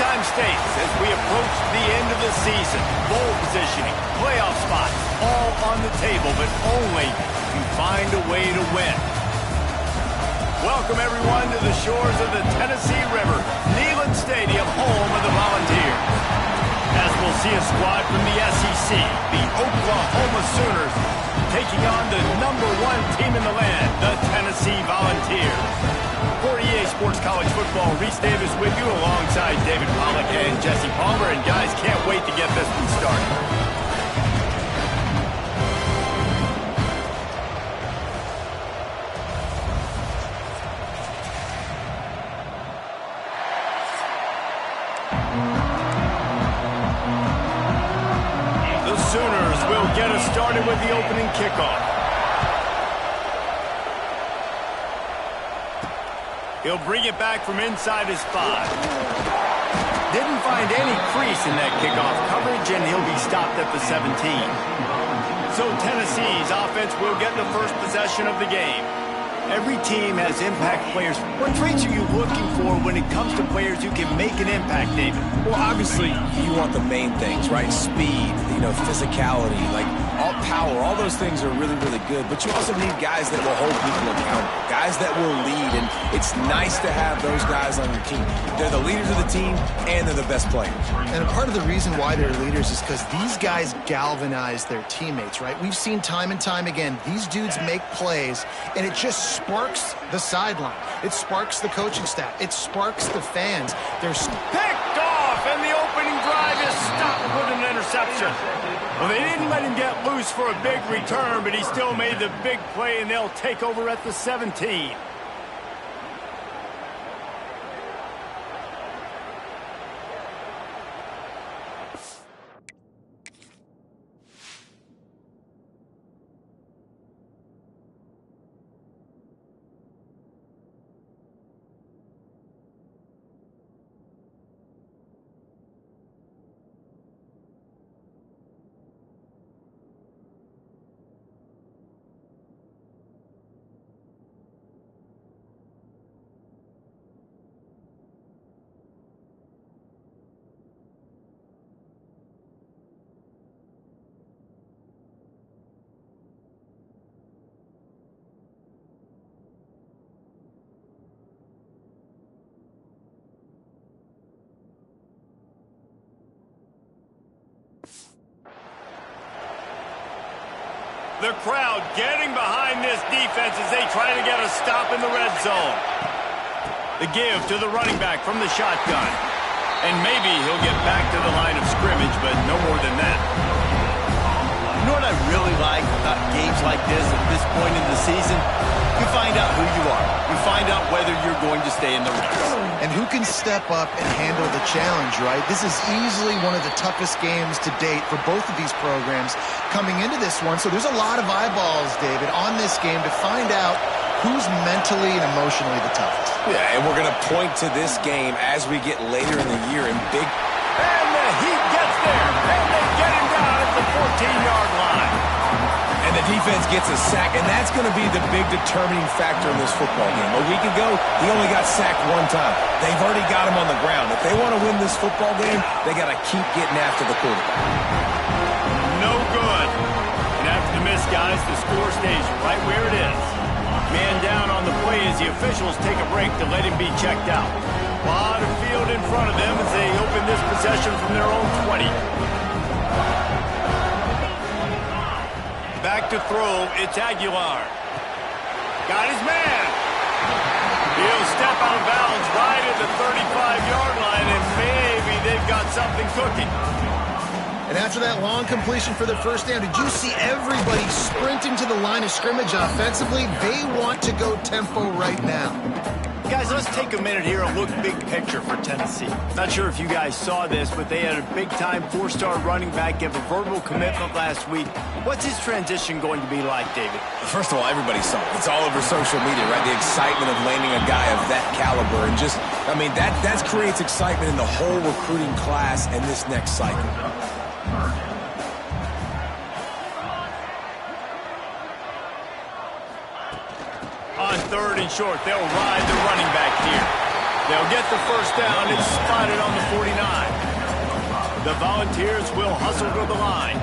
time states as we approach the end of the season. Bowl positioning, playoff spots, all on the table, but only if you find a way to win. Welcome, everyone, to the shores of the Tennessee River, Neyland Stadium, home of the Volunteers. As we'll see a squad from the SEC, the Oklahoma Sooners, taking on the #1 team in the land, the Tennessee Volunteers. For EA Sports College Football, Reese Davis with you alongside David Pollack and Jesse Palmer. And guys, can't wait to get this one started. The Sooners will get us started with the opening kickoff. He'll bring it back from inside his 5. Didn't find any crease in that kickoff coverage, and he'll be stopped at the 17. So Tennessee's offense will get the first possession of the game. Every team has impact players. What traits are you looking for when it comes to players who can make an impact, David? Well, obviously, you want the main things, right? Speed, physicality, like all power, all those things are really, really good. But you also need guys that will hold people accountable, guys that will lead. And it's nice to have those guys on your team. They're the leaders of the team, and they're the best players. And part of the reason why they're leaders is because these guys galvanize their teammates, right? We've seen time and time again, these dudes make plays, and it just sparks the sideline. It sparks the coaching staff. It sparks the fans. They're picked off, and the opening drive is stopped with an interception. Well, they didn't let him get loose for a big return, but he still made the big play, and they'll take over at the 17. The crowd getting behind this defense as they try to get a stop in the red zone. The give to the running back from the shotgun. And maybe he'll get back to the line of scrimmage, but no more than that. You know what I really like about games like this at this point in the season? You find out who you are. You find out whether you're going to stay in the race. And who can step up and handle the challenge, right? This is easily one of the toughest games to date for both of these programs coming into this one. So there's a lot of eyeballs, David, on this game to find out who's mentally and emotionally the toughest. Yeah, and we're going to point to this game as we get later in the year in big... And the Heat gets there, and they get him down at the 14-yard line. And the defense gets a sack, and that's going to be the big determining factor in this football game. A week ago, he only got sacked one time. They've already got him on the ground. If they want to win this football game, they got to keep getting after the quarterback. No good. And after the miss, guys, the score stays right where it is. Man down on the play as the officials take a break to let him be checked out. A lot of field in front of them as they open this possession from their own 20. Back to throw, it's Aguilar. Got his man. He'll step out of bounds right at the 35-yard line, and maybe they've got something cooking. And after that long completion for the first down, did you see everybody sprinting to the line of scrimmage offensively? They want to go tempo right now. Guys, let's take a minute here and look big picture for Tennessee. Not sure if you guys saw this, but they had a big-time four-star running back give a verbal commitment last week. What's his transition going to be like, David? First of all, everybody saw it. It's all over social media, right? The excitement of landing a guy of that caliber. And just, I mean, that creates excitement in the whole recruiting class and this next cycle. On 3rd and short, they'll ride the running back here. They'll get the first down. It's spotted on the 49. The Volunteers will hustle to the line.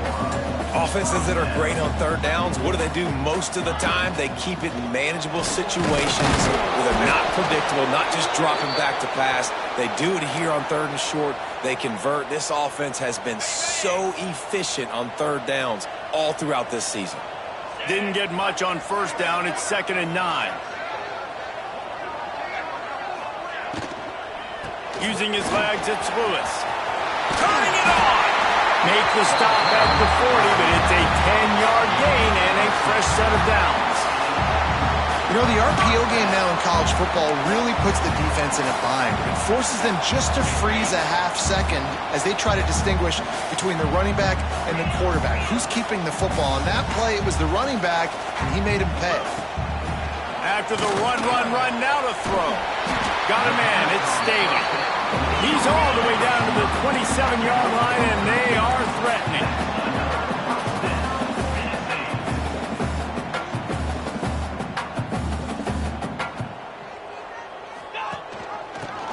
Offenses that are great on third downs, what do? Most of the time, they keep it in manageable situations where they're not predictable, not just dropping back to pass. They do it here on third and short. They convert. This offense has been so efficient on third downs all throughout this season. Didn't get much on first down. It's 2nd and 9. Using his legs, it's Lewis. Turning it on! Make the stop at the 40, but it's a 10-yard gain and a fresh set of downs. You know, the RPO game now in college football really puts the defense in a bind. It forces them just to freeze a half second as they try to distinguish between the running back and the quarterback. Who's keeping the football? On that play, it was the running back, and he made him pay. After the run, now to throw. Got a man, it's Staley. He's all the way down to the 27-yard line, and they are threatening.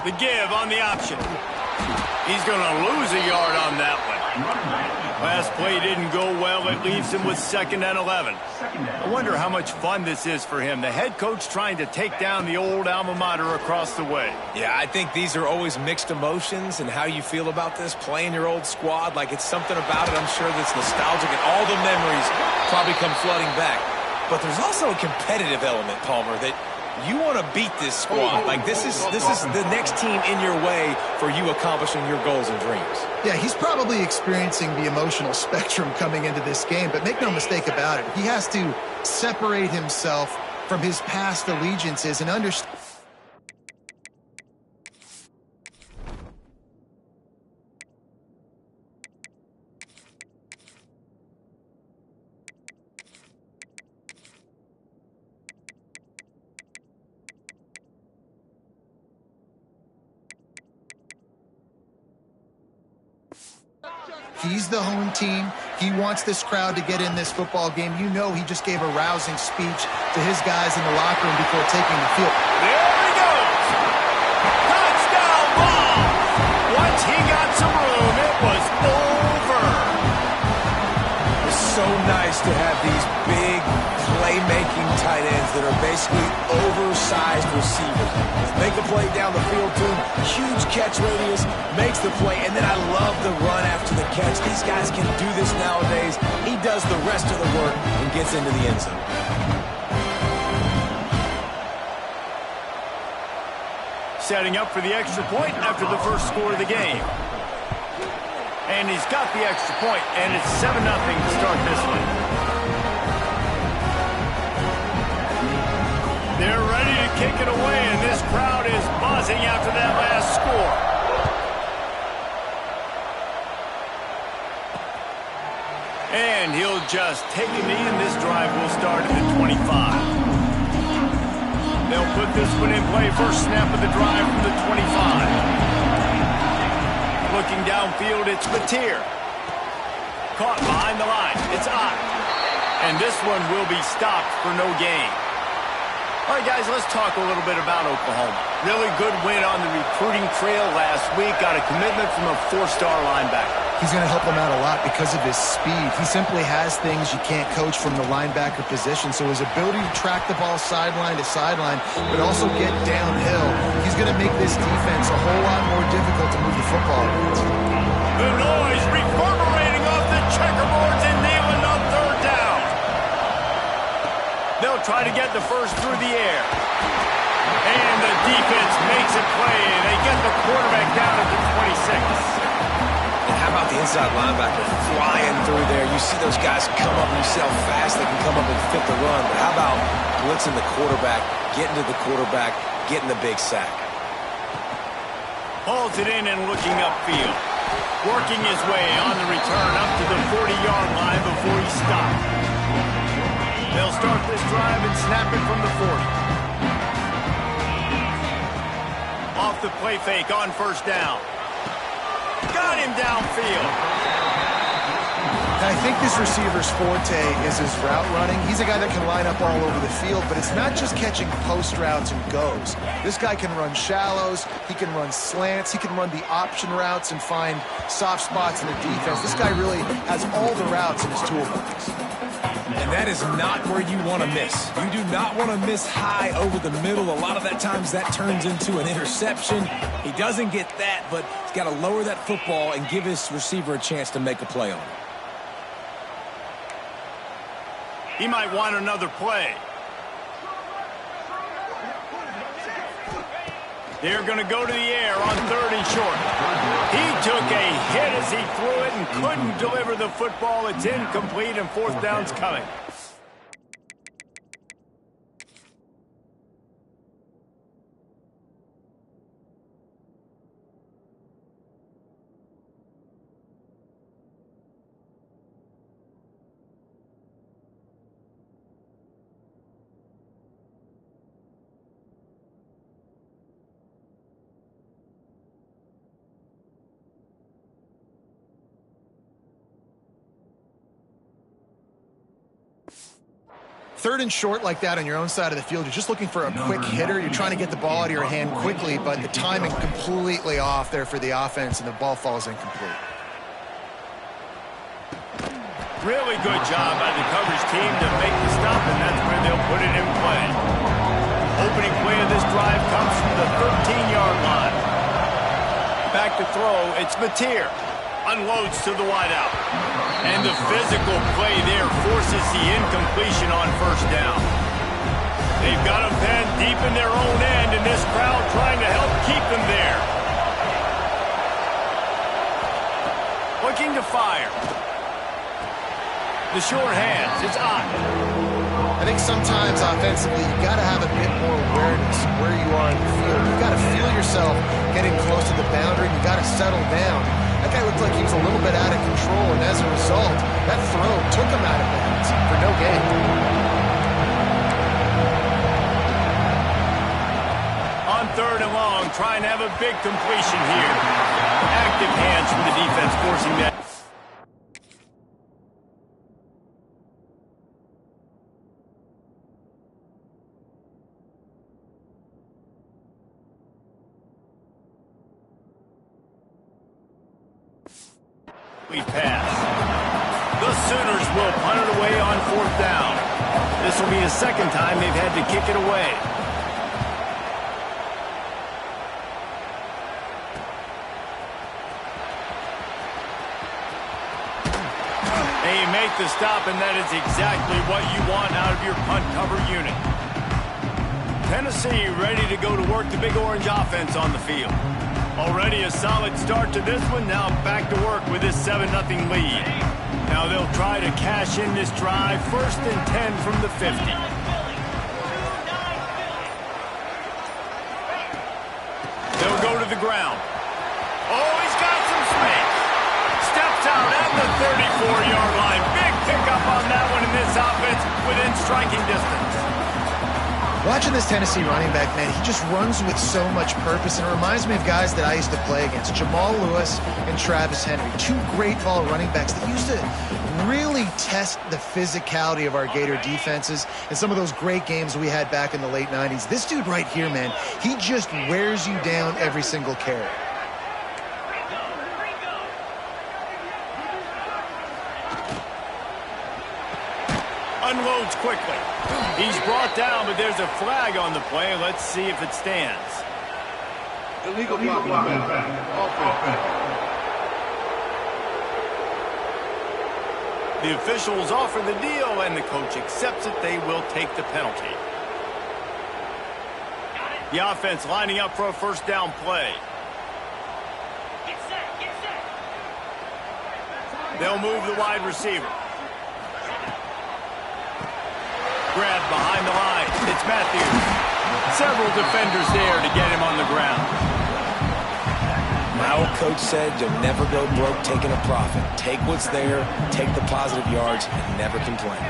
The give on the option. He's going to lose a yard on that one. Last play didn't go well. It leaves him with 2nd and 11. I wonder how much fun this is for him. The head coach trying to take down the old alma mater across the way. Yeah, I think these are always mixed emotions and how you feel about this, playing your old squad. Like, it's something about it, I'm sure, that's nostalgic, and all the memories probably come flooding back. But there's also a competitive element, Palmer, that you want to beat this squad. Like, this is the next team in your way for you accomplishing your goals and dreams. Yeah, he's probably experiencing the emotional spectrum coming into this game, but make no mistake about it. He has to separate himself from his past allegiances and understand. He's the home team. He wants this crowd to get in this football game. You know he just gave a rousing speech to his guys in the locker room before taking the field. There he goes! Touchdown ball! Once he got some room, it was over. It's so nice to have these big playmaking tight ends that are basically oversized receivers. Make a play down the field to him, huge catch radius, makes the play, and then I love the run after the catch. These guys can do this nowadays. He does the rest of the work and gets into the end zone. Setting up for the extra point after the first score of the game. And he's got the extra point, and it's 7-0 to start this one. They're ready to kick it away, and this crowd is buzzing after that last score. And he'll just take a knee, and this drive will start at the 25. They'll put this one in play. First snap of the drive from the 25. Looking downfield, it's Mateer. Caught behind the line. It's Ott. And this one will be stopped for no gain. All right, guys, let's talk a little bit about Oklahoma. Really good win on the recruiting trail last week. Got a commitment from a 4-star linebacker. He's going to help them out a lot because of his speed. He simply has things you can't coach from the linebacker position. So his ability to track the ball sideline to sideline, but also get downhill, he's going to make this defense a whole lot more difficult to move the football. The noise reverberating off the checkerboards and Neyland on third down. They'll try to get the first through the air. And the defense makes a play. They get the quarterback down at the 26. And how about the inside linebacker flying through there? You see those guys come up, and you see how fast they can come up and fit the run. But how about blitzing the quarterback, getting to the quarterback, getting the big sack? Hauls it in and looking upfield. Working his way on the return up to the 40-yard line before he stopped. They'll start this drive and snap it from the 40. Off the play fake on first down. Got him downfield. And I think this receiver's forte is his route running. He's a guy that can line up all over the field, but it's not just catching post routes and goes. This guy can run shallows, he can run slants, he can run the option routes and find soft spots in the defense. This guy really has all the routes in his toolbox. And that is not where you want to miss. You do not want to miss high over the middle. A lot of that times that turns into an interception. He doesn't get that, but he's got to lower that football and give his receiver a chance to make a play on it. He might want another play. They're going to go to the air on 3rd and short. He took a hit as he threw it and couldn't deliver the football. It's incomplete, and 4th down's coming. Third and short like that on your own side of the field, you're just looking for a quick hitter. You're trying to get the ball out of your hand quickly, but the timing completely off there for the offense, and the ball falls incomplete. Really good job by the coverage team to make the stop, and that's where they'll put it in play. Opening play of this drive comes from the 13-yard line. Back to throw, it's Mateer. Unloads to the wideout. And the physical play there forces the incompletion on 1st down. They've got them pinned deep in their own end, and this crowd trying to help keep them there. Looking to fire. The short hands, it's on. I think sometimes offensively, you've got to have a bit more awareness of where you are in the field. You've got to feel yourself getting close to the boundary, and you've got to settle down. That guy looked like he was a little bit out of control, and as a result, that throw took him out of bounds for no gain. On 3rd and long, trying to have a big completion here. Active hands from the defense forcing that. Pass. The Sooners will punt it away on 4th down. This will be the 2nd time they've had to kick it away. They make the stop, and that is exactly what you want out of your punt cover unit. Tennessee ready to go to work the Big Orange offense on the field. Already a solid start to this one. Now back to work with this 7-0 lead. Now they'll try to cash in this drive. 1st and 10 from the 50. They'll go to the ground. Oh, he's got some space. Steps out at the 34-yard line. Big pickup on that one in this offense within striking distance. Watching this Tennessee running back, man, he just runs with so much purpose, and it reminds me of guys that I used to play against, Jamal Lewis and Travis Henry, 2 great ball running backs that used to really test the physicality of our Gator defenses in some of those great games we had back in the late 90s. This dude right here, man, he just wears you down every single carry. Unloads quickly. He's brought down, but there's a flag on the play. Let's see if it stands. Illegal blocking. The officials offer the deal, and the coach accepts it. They will take the penalty. The offense lining up for a 1st down play. They'll move the wide receiver. Grab behind the line. It's Matthews. Several defenders there to get him on the ground. My old coach said you'll never go broke taking a profit. Take what's there, take the positive yards, and never complain.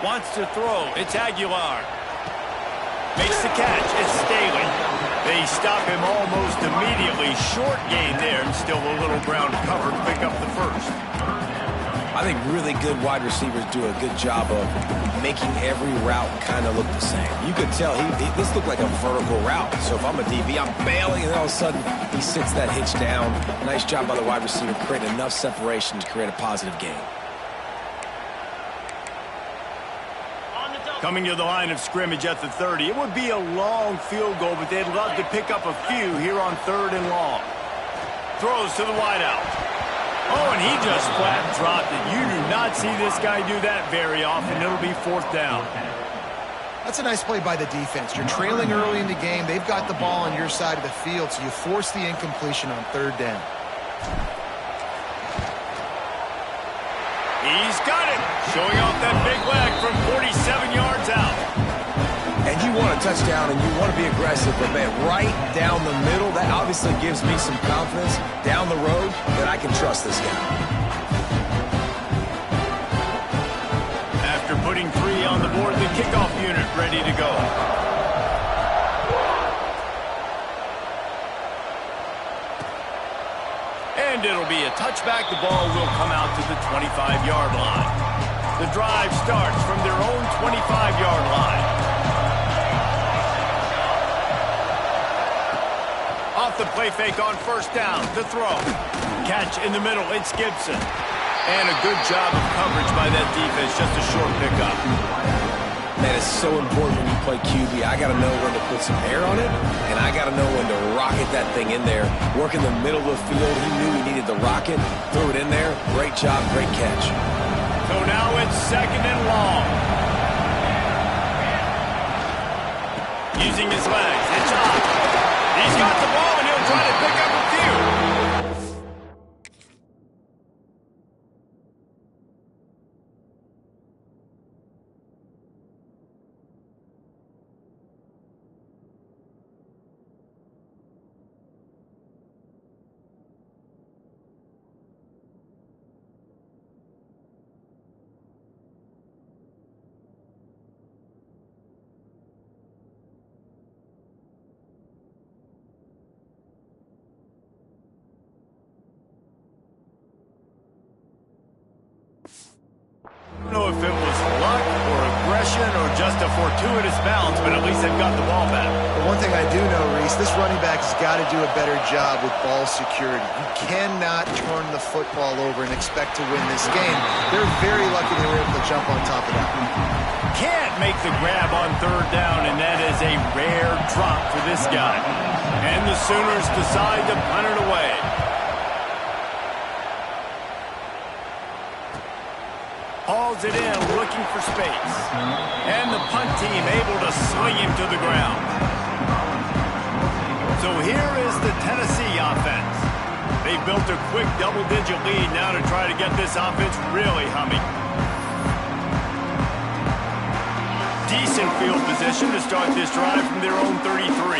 Wants to throw. It's Aguilar. Makes the catch. It's Staley. They stop him almost immediately. Short gain there, and still a little ground cover to pick up the first. I think really good wide receivers do a good job of making every route kind of look the same. You could tell this looked like a vertical route. So if I'm a DB, I'm bailing, and then all of a sudden he sits that hitch down. Nice job by the wide receiver, creating enough separation to create a positive gain. Coming to the line of scrimmage at the 30. It would be a long field goal, but they'd love to pick up a few here on 3rd and long. Throws to the wideout. Oh, and he just flat dropped it. You do not see this guy do that very often. It'll be 4th down. That's a nice play by the defense. You're trailing early in the game. They've got the ball on your side of the field, so you force the incompletion on 3rd down. He's got it. Showing off that big leg from 47 yards out. And you want a touchdown and you want to be aggressive, but man, right down the middle, that obviously gives me some confidence down the road that I can trust this guy. After putting 3 on the board, the kickoff unit ready to go. And it'll be a touchback. The ball will come out to the 25-yard line. The drive starts from their own 25-yard line. Off the play fake on 1st down. The throw. Catch in the middle. It's Gibson. And a good job of coverage by that defense. Just a short pickup. Man, it's so important when you play QB. I got to know when to put some air on it, and I got to know when to rocket that thing in there. Work in the middle of the field. He knew he needed the rocket. Threw it in there. Great job, great catch. So now it's 2nd and long. Using his legs. It's up. He's got the ball, and he'll try to pick up a few. I don't know if it was luck or aggression or just a fortuitous bounce, but at least they've got the ball back. But one thing I do know, Reese, this running back's got to do a better job with ball security. You cannot turn the football over and expect to win this game. They're very lucky they were able to jump on top of that. Can't make the grab on 3rd down, and that is a rare drop for this guy. And the Sooners decide to punt it away. Hauls it in, looking for space. And the punt team able to swing him to the ground. So here is the Tennessee offense. They built a quick double-digit lead now to try to get this offense really humming. Decent field position to start this drive from their own 33.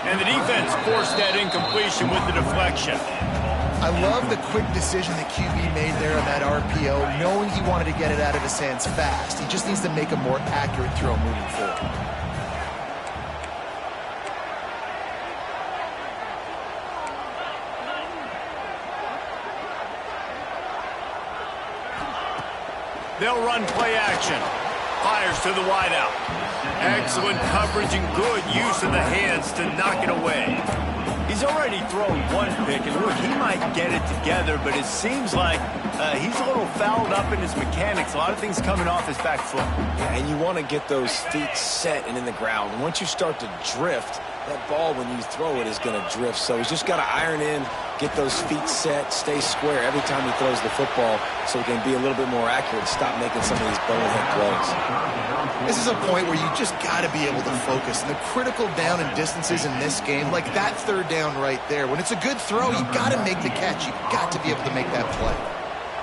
And the defense forced that incompletion with the deflection. I love the quick decision the QB made there on that RPO, knowing he wanted to get it out of his hands fast. He just needs to make a more accurate throw moving forward. They'll run play action. Fires to the wideout. Excellent coverage and good use of the hands to knock it away. He's already thrown 1 pick, and look, he might get it together, but it seems like he's a little fouled up in his mechanics. A lot of things coming off his back foot. Yeah, and you want to get those feet set and in the ground. And once you start to drift, that ball, when you throw it, is going to drift. So he's just got to iron in, get those feet set, stay square every time he throws the football so he can be a little bit more accurate and stop making some of these bonehead plays. This is a point where you just got to be able to focus. And the critical down and distances in this game, like that 3rd down right there, when it's a good throw, you got to make the catch. You've got to be able to make that play.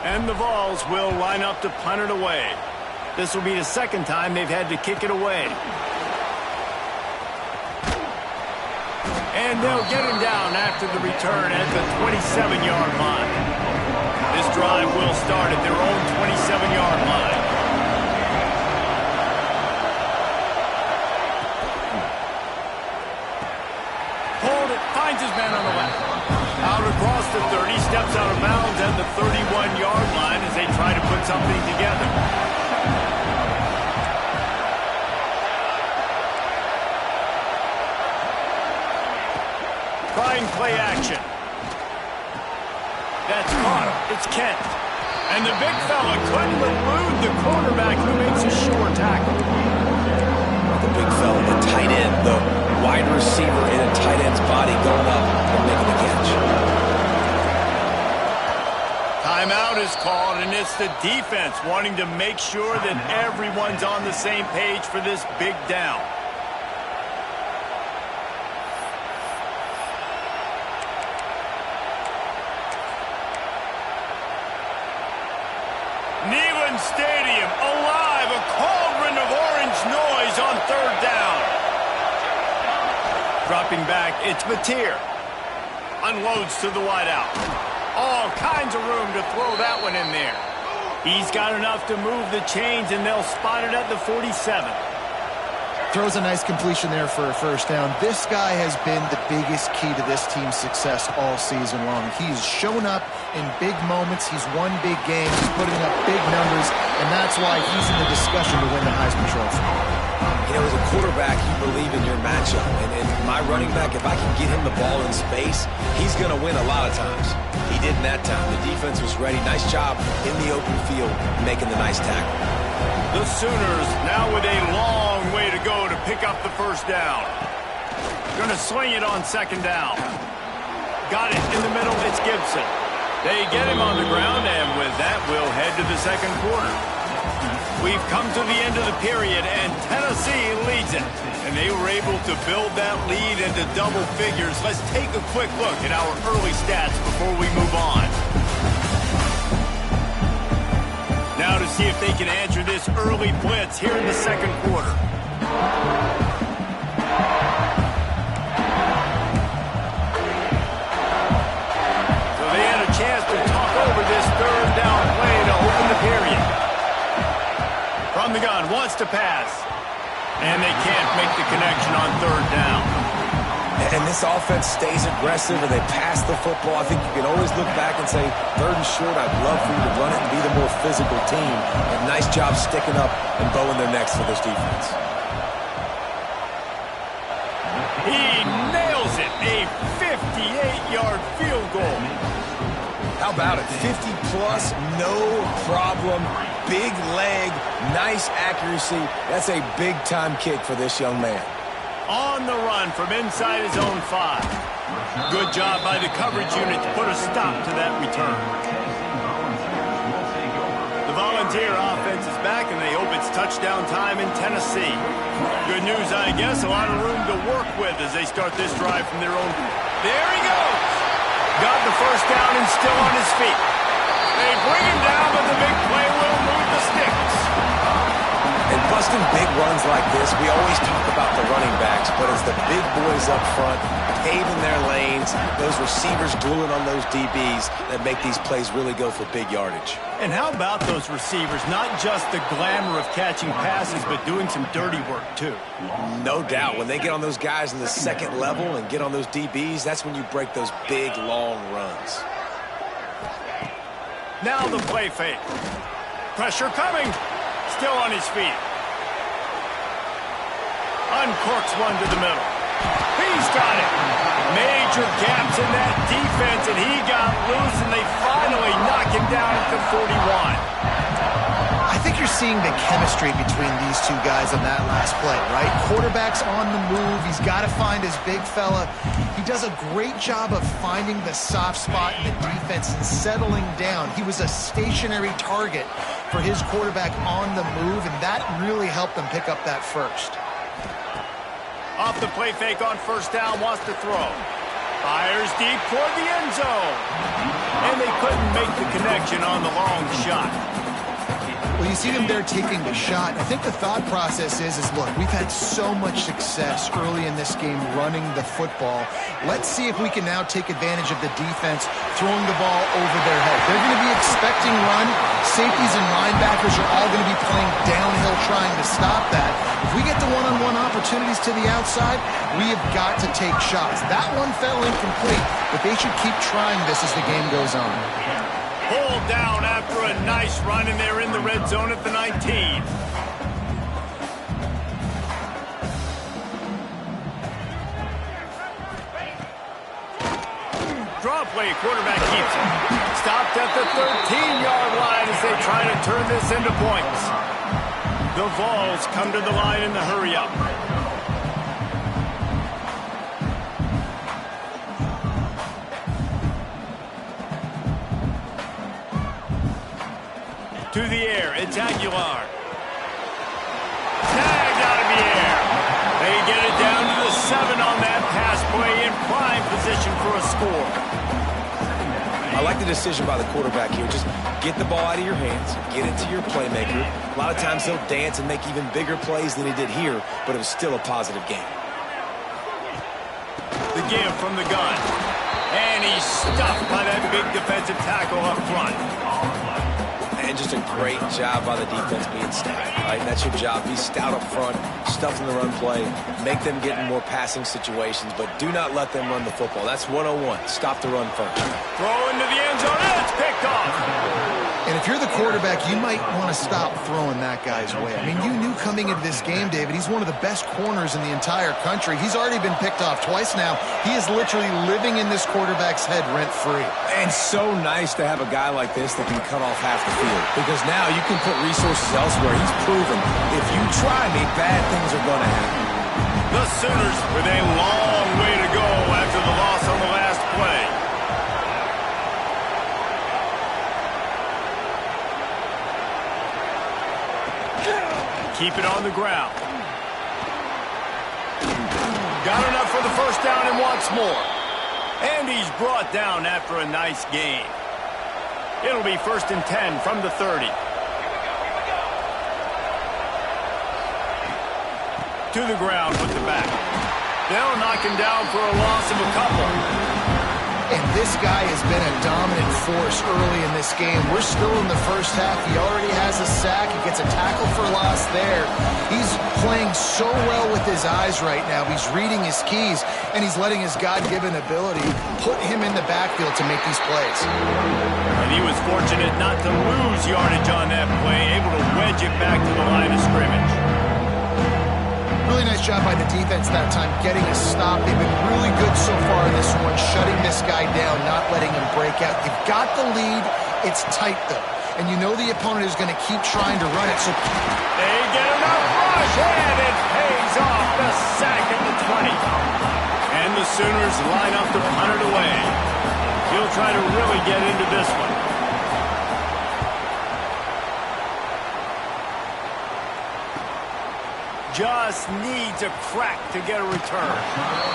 And the Vols will line up to punt it away. This will be the 2nd time they've had to kick it away. And they'll get him down after the return at the 27-yard line. This drive will start at their own 27-yard line. Hold it, finds his man on the left. Out across the 30, steps out of bounds at the 31-yard line as they try to put something together. Trying play action. That's caught. It's Kent. And the big fella couldn't elude the quarterback who makes a sure tackle. The big fella, the tight end, the wide receiver in a tight end's body going up and making the catch. Timeout is called, and it's the defense wanting to make sure that everyone's on the same page for this big down. Neyland Stadium alive, a cauldron of orange noise on third down. Dropping back, it's Mateer. Unloads to the wideout. All kinds of room to throw that one in there. He's got enough to move the chains, and they'll spot it at the 47. Throws a nice completion there for a first down. This guy has been the biggest key to this team's success all season long. He's shown up in big moments. He's won big games. He's putting up big numbers, and that's why he's in the discussion to win the Heisman Trophy. You know, as a quarterback, you believe in your matchup. And my running back, if I can get him the ball in space, he's going to win a lot of times. He did in that time. The defense was ready. Nice job in the open field making the nice tackle. The Sooners now with a long way to go to pick up the first down. Going to swing it on second down. Got it in the middle. It's Gibson. They get him on the ground, and with that, we'll head to the second quarter. We've come to the end of the period, and Tennessee leads it. And they were able to build that lead into double figures. Let's take a quick look at our early stats before we move on. Now to see if they can answer this early blitz here in the second quarter. So they had a chance to talk over this third down play to open the period. From the gun, wants to pass. And they can't make the connection on third down. And this offense stays aggressive and they pass the football. I think you can always look back and say, third and short, I'd love for you to run it and be the more physical team. And nice job sticking up and bowing their necks for this defense. He nails it. A 58-yard field goal. How about it? 50-plus, no problem. Big leg, nice accuracy. That's a big-time kick for this young man. On the run from inside his own 5. Good job by the coverage unit to put a stop to that return. The Volunteer offense is back, and they hope it's touchdown time in Tennessee. Good news, I guess. A lot of room to work with as they start this drive from their own. There he goes. Got the first down and still on his feet. They bring him down, but the big play will move the sticks. And busting big runs like this, we always talk about the running backs, but it's the big boys up front, paving their lanes, those receivers gluing on those DBs that make these plays really go for big yardage. And how about those receivers? Not just the glamour of catching passes, but doing some dirty work, too. No doubt. When they get on those guys in the second level and get on those DBs, that's when you break those big, long runs. Now the play fake. Pressure coming. Still on his feet. Uncorks one to the middle. He's got it. Major gaps in that defense, and he got loose, and they finally knock him down at the 41. I think you're seeing the chemistry between these two guys on that last play, right? Quarterback's on the move. He's got to find his big fella. He does a great job of finding the soft spot in the defense and settling down. He was a stationary target for his quarterback on the move, and that really helped them pick up that first. Off the play fake on first down, wants to throw. Fires deep toward the end zone. And they couldn't make the connection on the long shot. Well, you see them there taking the shot. I think the thought process is look, we've had so much success early in this game running the football. Let's see if we can now take advantage of the defense throwing the ball over their head. They're going to be expecting run. Safeties and linebackers are all going to be playing downhill trying to stop that. If we get the one-on-one opportunities to the outside, we have got to take shots. That one fell incomplete, but they should keep trying this as the game goes on. Pulled down after a nice run, and they're in the red zone at the 19. Draw play, quarterback keeps it. Stopped at the 13-yard line as they try to turn this into points. The Vols come to the line in the hurry-up. To the air, it's Aguilar. Snagged out of the air. They get it down to the 7 on that pass play in prime position for a score. I like the decision by the quarterback here. Just get the ball out of your hands, get it to your playmaker. A lot of times he'll dance and make even bigger plays than he did here, but it was still a positive game. The give from the gun. And he's stuffed by that big defensive tackle up front. And just a great job by the defense being stout. Right? That's your job. Be stout up front, stuff in the run play, make them get in more passing situations, but do not let them run the football. That's 101. Stop the run first. Throw into the end zone, and it's picked off. And if you're the quarterback, you might want to stop throwing that guy's way. I mean, you knew coming into this game, David, he's one of the best corners in the entire country. He's already been picked off twice now. He is literally living in this quarterback's head rent-free. And so nice to have a guy like this that can cut off half the field, because now you can put resources elsewhere. He's proven if you try me, bad things are going to happen. The Sooners with a long way to go after the loss on the last play. Keep it on the ground. Got enough for the first down and wants more. And he's brought down after a nice gain. It'll be 1st and 10 from the 30. To the ground with the back. They'll knock him down for a loss of a couple. And this guy has been a dominant force early in this game. We're still in the first half. He already has a sack. He gets a tackle for loss there. He's playing so well with his eyes right now. He's reading his keys, and he's letting his God-given ability put him in the backfield to make these plays. And he was fortunate not to lose yardage on that play, able to wedge it back to the line of scrimmage. Really nice job by the defense that time, getting a stop. They've been really good so far in this one, shutting this guy down, not letting him break out. You've got the lead. It's tight, though. And you know the opponent is going to keep trying to run it. So they get enough rush, and it pays off the sack at the 20. And the Sooners line up to punt it away. He'll try to really get into this one. Just needs a crack to get a return.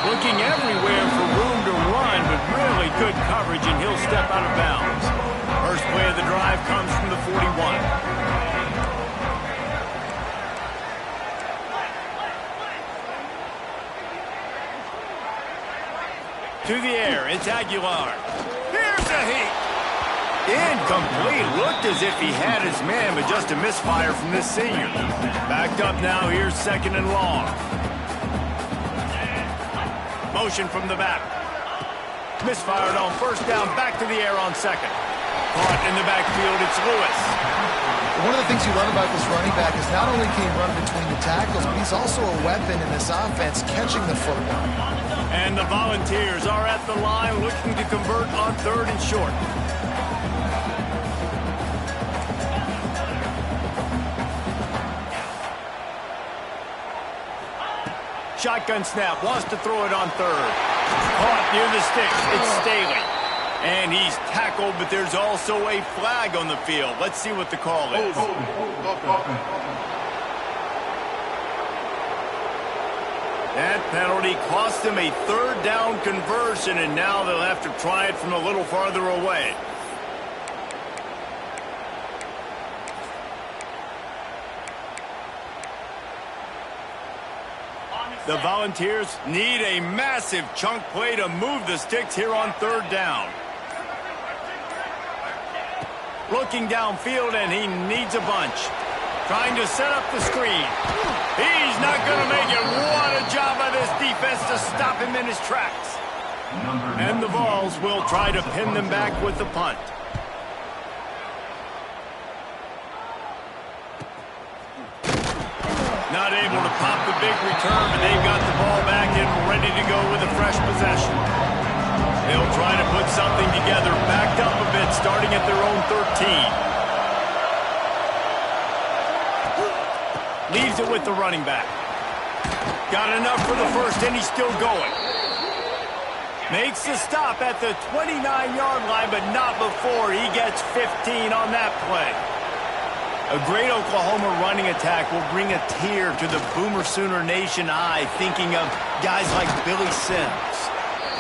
Looking everywhere for room to run, but really good coverage, and he'll step out of bounds. First play of the drive comes from the 41. To the air, it's Aguilar. Here's a heat. Incomplete. Looked as if he had his man, but just a misfire from this senior. Backed up now. Here's 2nd and long. Motion from the back. Misfired on 1st down. Back to the air on 2nd. Caught in the backfield. It's Lewis. one of the things you love about this running back is not only can he run between the tackles, but he's also a weapon in this offense, catching the football. And the Volunteers are at the line looking to convert on 3rd and short. Shotgun snap, wants to throw it on 3rd. Caught near the sticks, it's Staley. And he's tackled, but there's also a flag on the field. Let's see what the call is. That penalty cost them a 3rd down conversion, and now they'll have to try it from a little farther away. The Volunteers need a massive chunk play to move the sticks here on third down. Looking downfield, and he needs a bunch. Trying to set up the screen. He's not going to make it. What a job by this defense to stop him in his tracks. And the Vols will try to pin them back with the punt. Not able to pop the big return, but they've got the ball back and ready to go with a fresh possession. They'll try to put something together, backed up a bit, starting at their own 13. Leaves it with the running back. Got enough for the first, and he's still going. Makes the stop at the 29-yard line, but not before he gets 15 on that play. A great Oklahoma running attack will bring a tear to the Boomer Sooner Nation eye, thinking of guys like Billy Sims.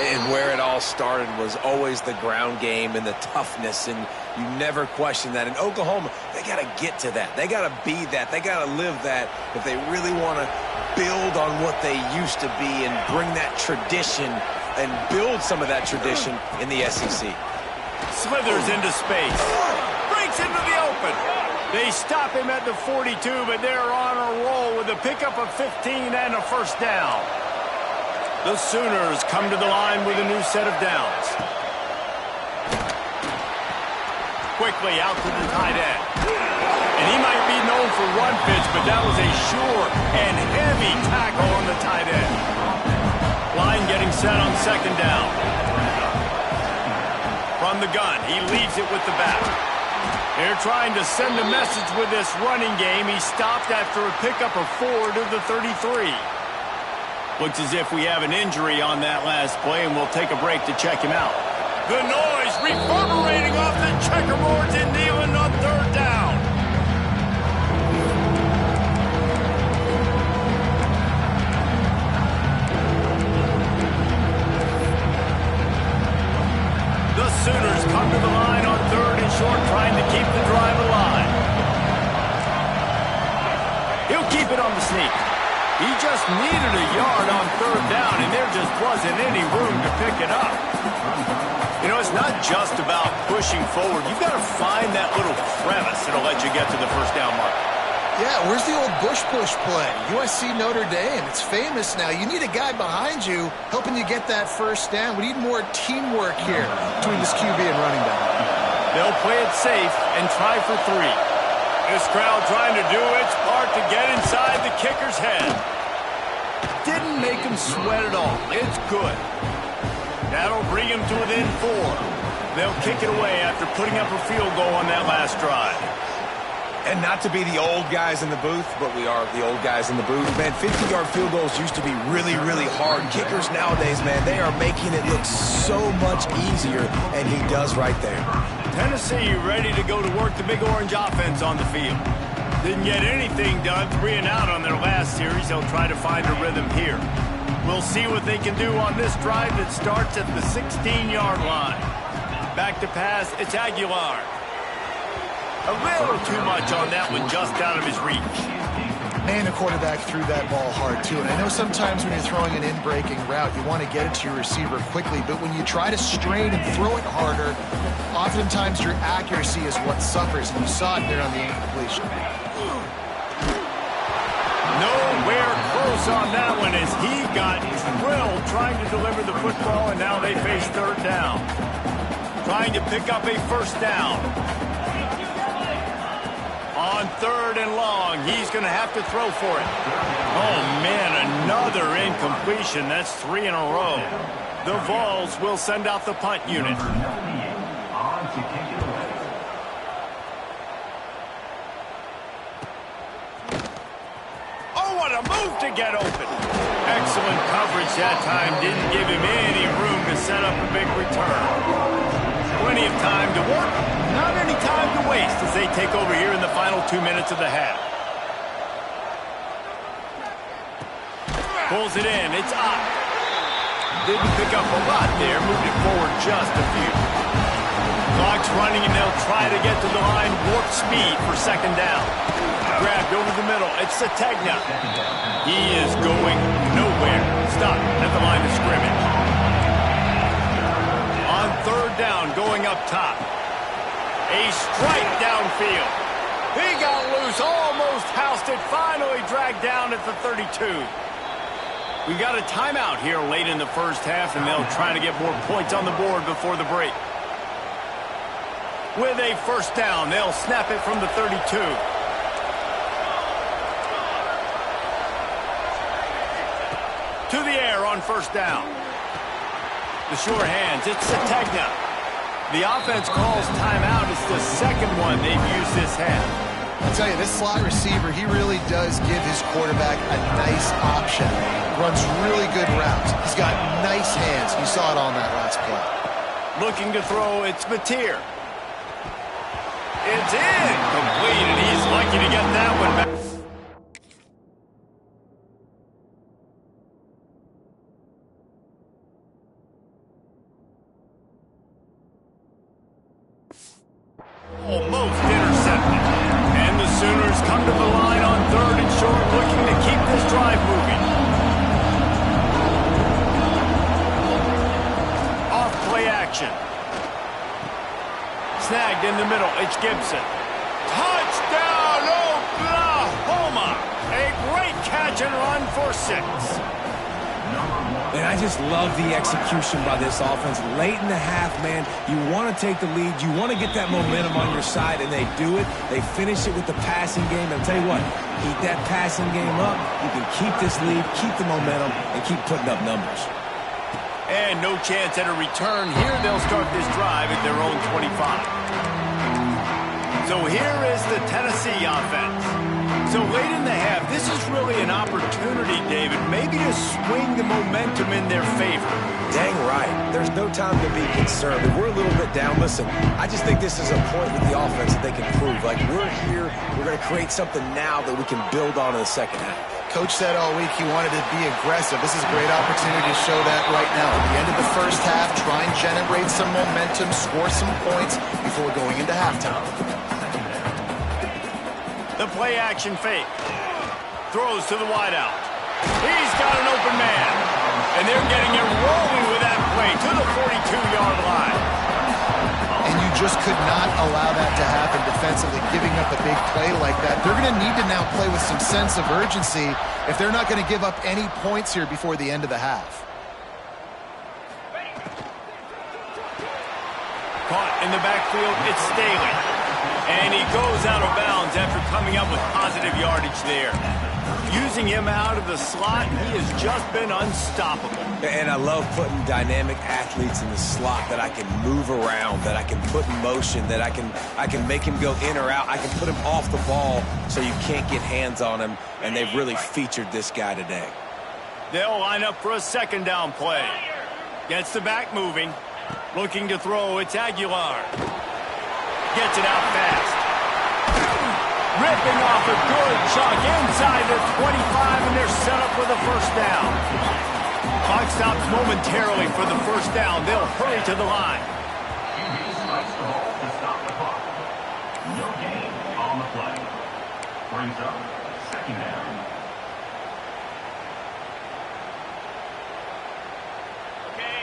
And where it all started was always the ground game and the toughness, and you never question that. In Oklahoma, they got to get to that. They got to be that. They got to live that if they really want to build on what they used to be and bring that tradition and build some of that tradition in the SEC. Slithers into space. Breaks into the open. They stop him at the 42, but they're on a roll with a pickup of 15 and a first down. The Sooners come to the line with a new set of downs. Quickly out to the tight end. And he might be known for run fits, but that was a sure and heavy tackle on the tight end. Line getting set on second down. From the gun, he leaves it with the back. They're trying to send a message with this running game. He stopped after a pickup of 4 to the 33. Looks as if we have an injury on that last play, and we'll take a break to check him out. The noise reverberating off the checkerboards in Neyland on third down. The Sooners come to the line on third and short, trying to keep the drive alive. He'll keep it on the sneak. He just needed a yard on third down, and there just wasn't any room to pick it up. You know, it's not just about pushing forward. You've got to find that little crevice that'll let you get to the first down mark. Yeah, where's the old push play? USC Notre Dame. It's famous now. You need a guy behind you helping you get that first down. We need more teamwork here between this QB and running back. They'll play it safe and try for 3. This crowd trying to do its part to get inside the kicker's head. Didn't make him sweat at all. It's good. That'll bring him to within 4. They'll kick it away after putting up a field goal on that last drive. And not to be the old guys in the booth, but we are the old guys in the booth. Man, 50-yard field goals used to be really, really hard. Kickers nowadays, man, they are making it look so much easier, and he does right there. Tennessee ready to go to work the Big Orange offense on the field. Didn't get anything done, 3 and out on their last series. They'll try to find a rhythm here. We'll see what they can do on this drive that starts at the 16-yard line. Back to pass, it's Aguilar. A little too much on that one, just out of his reach. Man, the quarterback threw that ball hard, too. And I know sometimes when you're throwing an in-breaking route, you want to get it to your receiver quickly. But when you try to strain and throw it harder, oftentimes your accuracy is what suffers. And you saw it there on the incompletion. Nowhere close on that one as he got drilled trying to deliver the football, and now they face third down. Trying to pick up a first down. On third and long, he's going to have to throw for it. Oh, man, another incompletion. That's 3 in a row. The Vols will send out the punt unit. Oh, what a move to get open. Excellent coverage that time. Didn't give him any room to set up a big return. Plenty of time to work, not any time to waste as they take over here in the final 2 minutes of the half. Pulls it in, it's up. Didn't pick up a lot there, moved it forward just a few. Clock's running, and they'll try to get to the line. Warp speed for second down. Grabbed over the middle. It's Sategna. He is going nowhere. Stop at the line of scrimmage. On third down, going up top. A strike downfield. He got loose, almost housed it, finally dragged down at the 32. We got a timeout here late in the first half, and they'll try to get more points on the board before the break. With a first down, they'll snap it from the 32. To the air on first down. The sure hands, it's Sategna. The offense calls timeout. It's the second one they've used this half. I'll tell you, this slot receiver, he really does give his quarterback a nice option. Runs really good routes. He's got nice hands. You saw it on that last play. Looking to throw, it's Mateer. It's incomplete, and he's lucky to get that one back. Almost intercepted. And the Sooners come to the line on third and short, looking to keep this drive moving. Off play action. Snagged in the middle. It's Gibson. Touchdown, Oklahoma! A great catch and run for 6. And I just love the execution by this offense. Late in the half, man, you want to take the lead. You want to get that momentum on your side, and they do it. They finish it with the passing game. And I'll tell you what, keep that passing game up. You can keep this lead, keep the momentum, and keep putting up numbers. And no chance at a return here. They'll start this drive at their own 25. So here is the Tennessee offense. So late in the half, this is really an opportunity, David, maybe to swing the momentum in their favor. Dang right. There's no time to be concerned. If we're a little bit down, listen, I just think this is a point with the offense that they can prove. Like, we're here, we're going to create something now that we can build on in the second half. Coach said all week he wanted to be aggressive. This is a great opportunity to show that right now. At the end of the first half, try and generate some momentum, score some points before going into halftime. The play action fake. Throws to the wideout. He's got an open man. And they're getting it rolling with that play to the 42-yard line. And you just could not allow that to happen defensively, giving up a big play like that. They're going to need to now play with some sense of urgency if they're not going to give up any points here before the end of the half. Caught in the backfield, it's Staley. And he goes out of bounds after coming up with positive yardage there. Using him out of the slot, he has just been unstoppable. And I love putting dynamic athletes in the slot that I can move around, that I can put in motion, that I can make him go in or out. I can put him off the ball so you can't get hands on him, and they've really featured this guy today. They'll line up for a second down play. Gets the back moving. Looking to throw, it's Aguilar. Gets it out fast. Ripping off a good chunk inside the 25, and they're set up with a first down. Clock stops momentarily for the first down. They'll hurry to the line. No gain on the play. Brings up second down.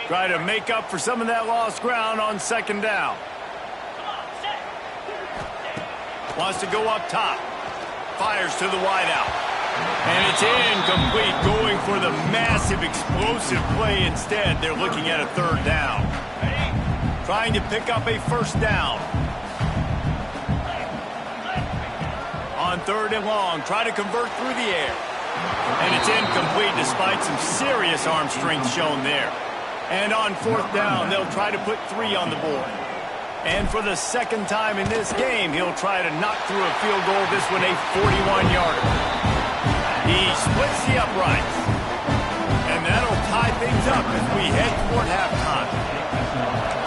Try to make up for some of that lost ground on second down. Wants to go up top. Fires to the wideout. And it's incomplete, going for the massive explosive play instead. They're looking at a third down. Trying to pick up a first down. On third and long, try to convert through the air. And it's incomplete despite some serious arm strength shown there. And on fourth down, they'll try to put 3 on the board. And for the second time in this game, he'll try to knock through a field goal, this one a 41-yarder. He splits the uprights. And that'll tie things up as we head toward halftime.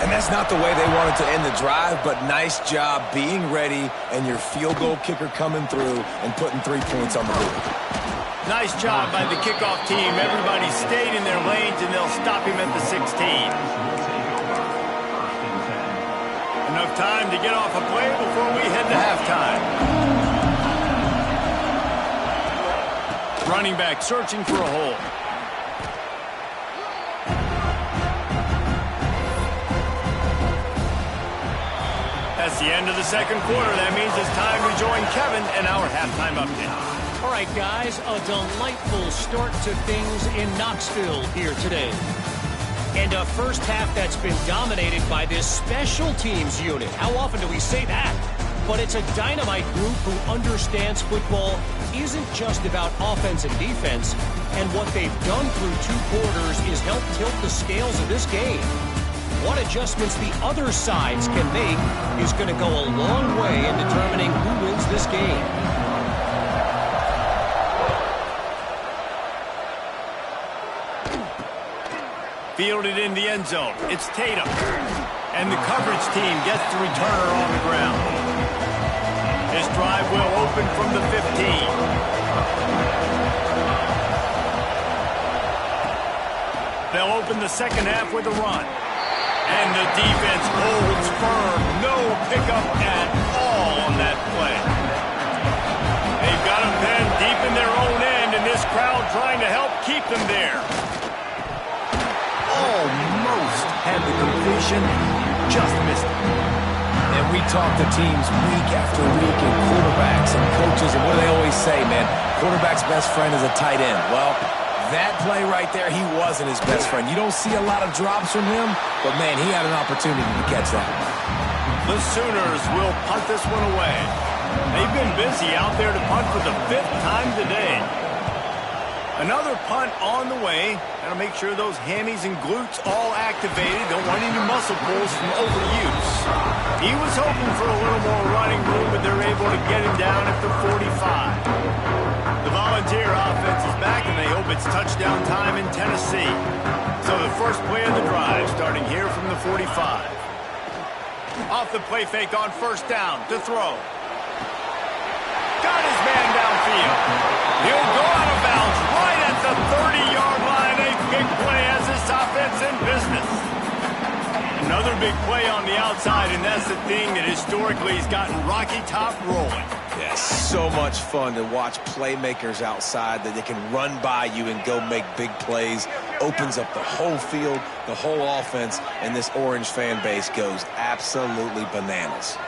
And that's not the way they wanted to end the drive, but nice job being ready and your field goal kicker coming through and putting 3 points on the board. Nice job by the kickoff team. Everybody stayed in their lanes, and they'll stop him at the 16. to get off a play before we head to halftime. Running back searching for a hole. That's the end of the second quarter. That means it's time to join Kevin and our halftime update. All right, guys, a delightful start to things in Knoxville here today. And a first half that's been dominated by this special teams unit. How often do we say that? But it's a dynamite group who understands football isn't just about offense and defense. And what they've done through 2 quarters is help tilt the scales of this game. What adjustments the other sides can make is going to go a long way in determining who wins this game. Fielded in the end zone. It's Tatum. And the coverage team gets the returner on the ground. His drive will open from the 15. They'll open the second half with a run. And the defense holds firm. No pickup at all on that play. They've got them pinned deep in their own end, and this crowd trying to help keep them there. Almost had the completion, just missed it. And we talk to teams week after week and quarterbacks and coaches, and what do they always say, man? Quarterback's best friend is a tight end. Well, that play right there, he wasn't his best friend. You don't see a lot of drops from him, but, man, he had an opportunity to catch that. The Sooners will punt this one away. They've been busy out there to punt for the 5th time today. Another punt on the way. Got to make sure those hammies and glutes all activated. Don't want any muscle pulls from overuse. He was hoping for a little more running room, but they're able to get him down at the 45. The Volunteer offense is back, and they hope it's touchdown time in Tennessee. So the first play of the drive starting here from the 45. Off the play fake on first down to throw. Got his man downfield. He'll go out of bounds right at the 30-yard line. A big play as this offense in business. Another big play on the outside, and that's the thing that historically has gotten Rocky Top rolling. Yeah, so much fun to watch playmakers outside that they can run by you and go make big plays. Opens up the whole field, the whole offense, and this Orange fan base goes absolutely bananas.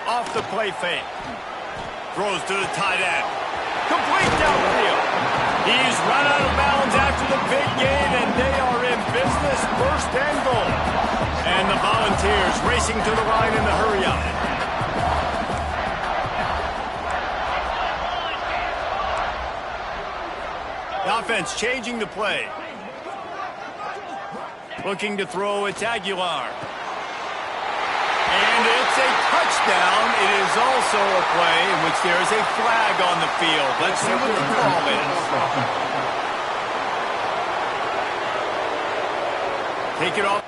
Off the play fake. Throws to the tight end. Complete downfield. He's run out of bounds after the big gain, and they are in business. First and goal. And the Volunteers racing to the line in the hurry-up. The offense changing the play. Looking to throw, it's Aguilar. And it's a touchdown. It is also a play in which there is a flag on the field. Let's see what the call is. Take it off.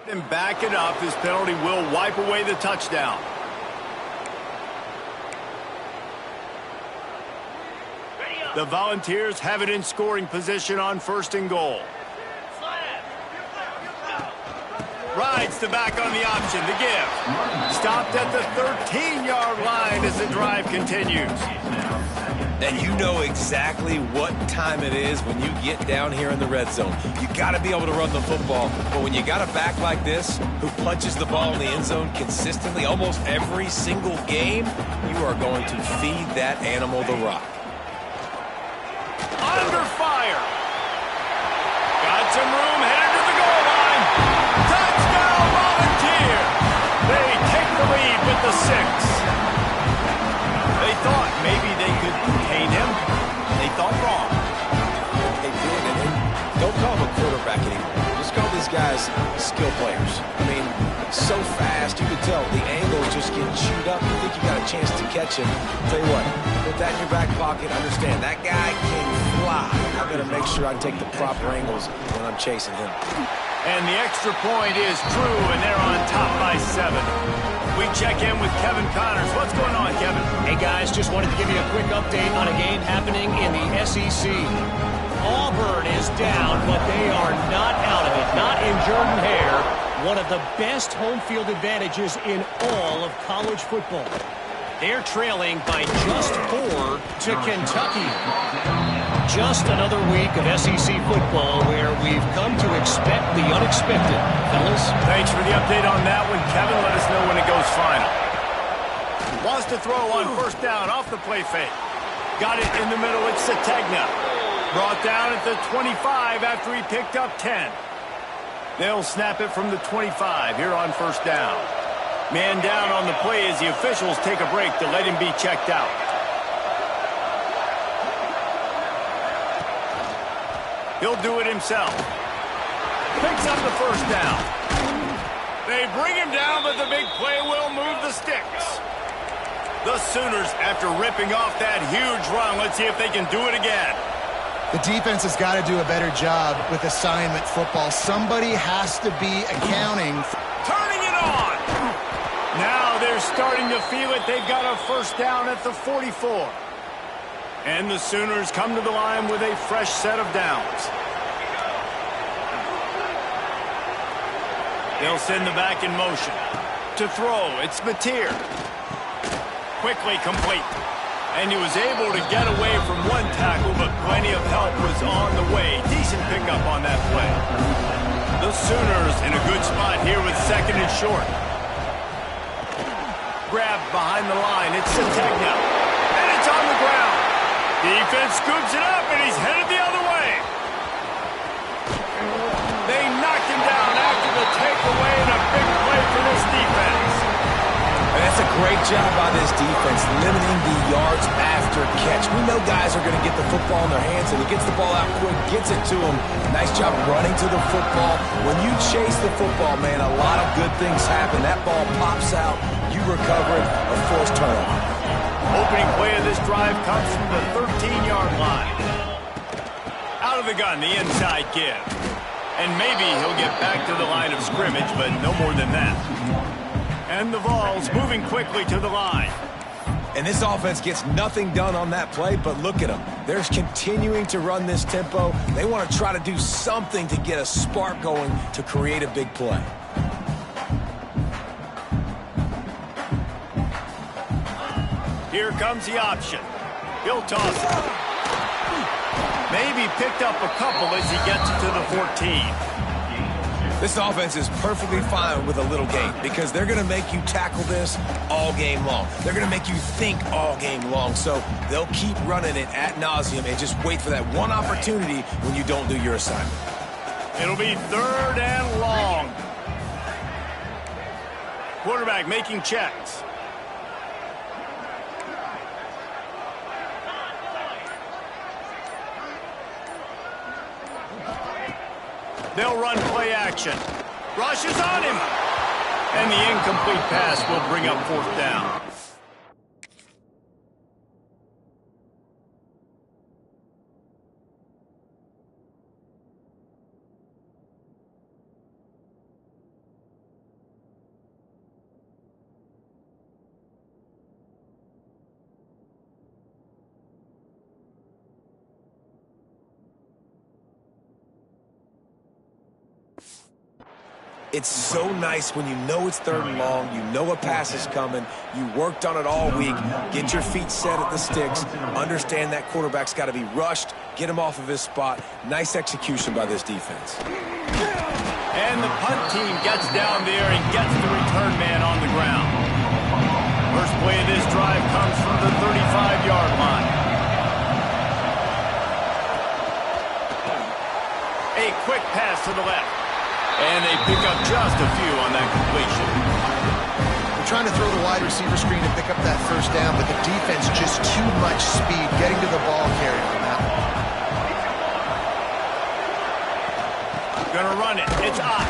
And back it up. This penalty will wipe away the touchdown. The Volunteers have it in scoring position on first and goal. Rides the back on the option. The give. Stopped at the 13-yard line as the drive continues. And you know exactly what time it is when you get down here in the red zone. You got to be able to run the football, but when you got a back like this who punches the ball in the end zone consistently almost every single game, you are going to feed that animal the rock. Under fire. Got some room, headed to the goal line. Touchdown, Volunteer. They take the lead with the 6. They thought maybe they could contain him. They thought wrong. They did, and don't call him a quarterback anymore. Just call these guys skill players. I mean, so fast, you could tell the angle just getting chewed up. You think you got a chance to catch him. Tell you what, put that in your back pocket. Understand, that guy can fly. I'm going to make sure I take the proper angles when I'm chasing him. And the extra point is true, and they're on top by 7. We check in with Kevin Connors. What's going on, Kevin? Hey, guys, just wanted to give you a quick update on a game happening in the SEC. Auburn is down, but they are not out of it. Not in Jordan-Hare, one of the best home field advantages in all of college football. They're trailing by just 4 to Kentucky. Just another week of SEC football where we've come to expect the unexpected. Fellas? Thanks for the update on that one, Kevin. Let us know when it goes final. Wants to throw on first down off the play fake. Got it in the middle. It's Sategna. Brought down at the 25 after he picked up 10. They'll snap it from the 25 here on first down. Man down on the play as the officials take a break to let him be checked out. He'll do it himself. Picks up the first down. They bring him down, but the big play will move the sticks. The Sooners, after ripping off that huge run, let's see if they can do it again. The defense has got to do a better job with assignment football. Somebody has to be accounting. Turning it on. Now they're starting to feel it. They've got a first down at the 44. And the Sooners come to the line with a fresh set of downs. They'll send the back in motion. To throw, it's Mateer. Quickly complete. And he was able to get away from one tackle, but plenty of help was on the way. Decent pickup on that play. The Sooners in a good spot here with second and short. Grabbed behind the line. It's Sategna. And it's on the ground. Defense scoops it up, and he's headed the other way. They knocked him down after the takeaway, and a big play for this defense. And that's a great job by this defense, limiting the yards after catch. We know guys are going to get the football in their hands, and he gets the ball out quick, gets it to him. Nice job running to the football. When you chase the football, man, a lot of good things happen. That ball pops out, you recover it, a forced turnover. Opening play of this drive comes from the 13-yard line. Out of the gun, the inside give. And maybe he'll get back to the line of scrimmage, but no more than that. And the Vols moving quickly to the line. And this offense gets nothing done on that play, but look at them. They're continuing to run this tempo. They want to try to do something to get a spark going to create a big play. Here comes the option. He'll toss it. Maybe picked up a couple as he gets it to the 14. This offense is perfectly fine with a little game because they're going to make you tackle this all game long. They're going to make you think all game long. So they'll keep running it ad nauseum and just wait for that one opportunity when you don't do your assignment. It'll be 3rd and long. Quarterback making checks. They'll run play action. Rushes on him. And the incomplete pass will bring up 4th down. It's so nice when you know it's 3rd and long, you know a pass is coming, you worked on it all week, get your feet set at the sticks, understand that quarterback's got to be rushed, get him off of his spot. Nice execution by this defense. And the punt team gets down there and gets the return man on the ground. First play of this drive comes from the 35-yard line. A quick pass to the left. And they pick up just a few on that completion. They're trying to throw the wide receiver screen to pick up that first down, but the defense just too much speed getting to the ball carrier on that one. Gonna run it. It's Ott.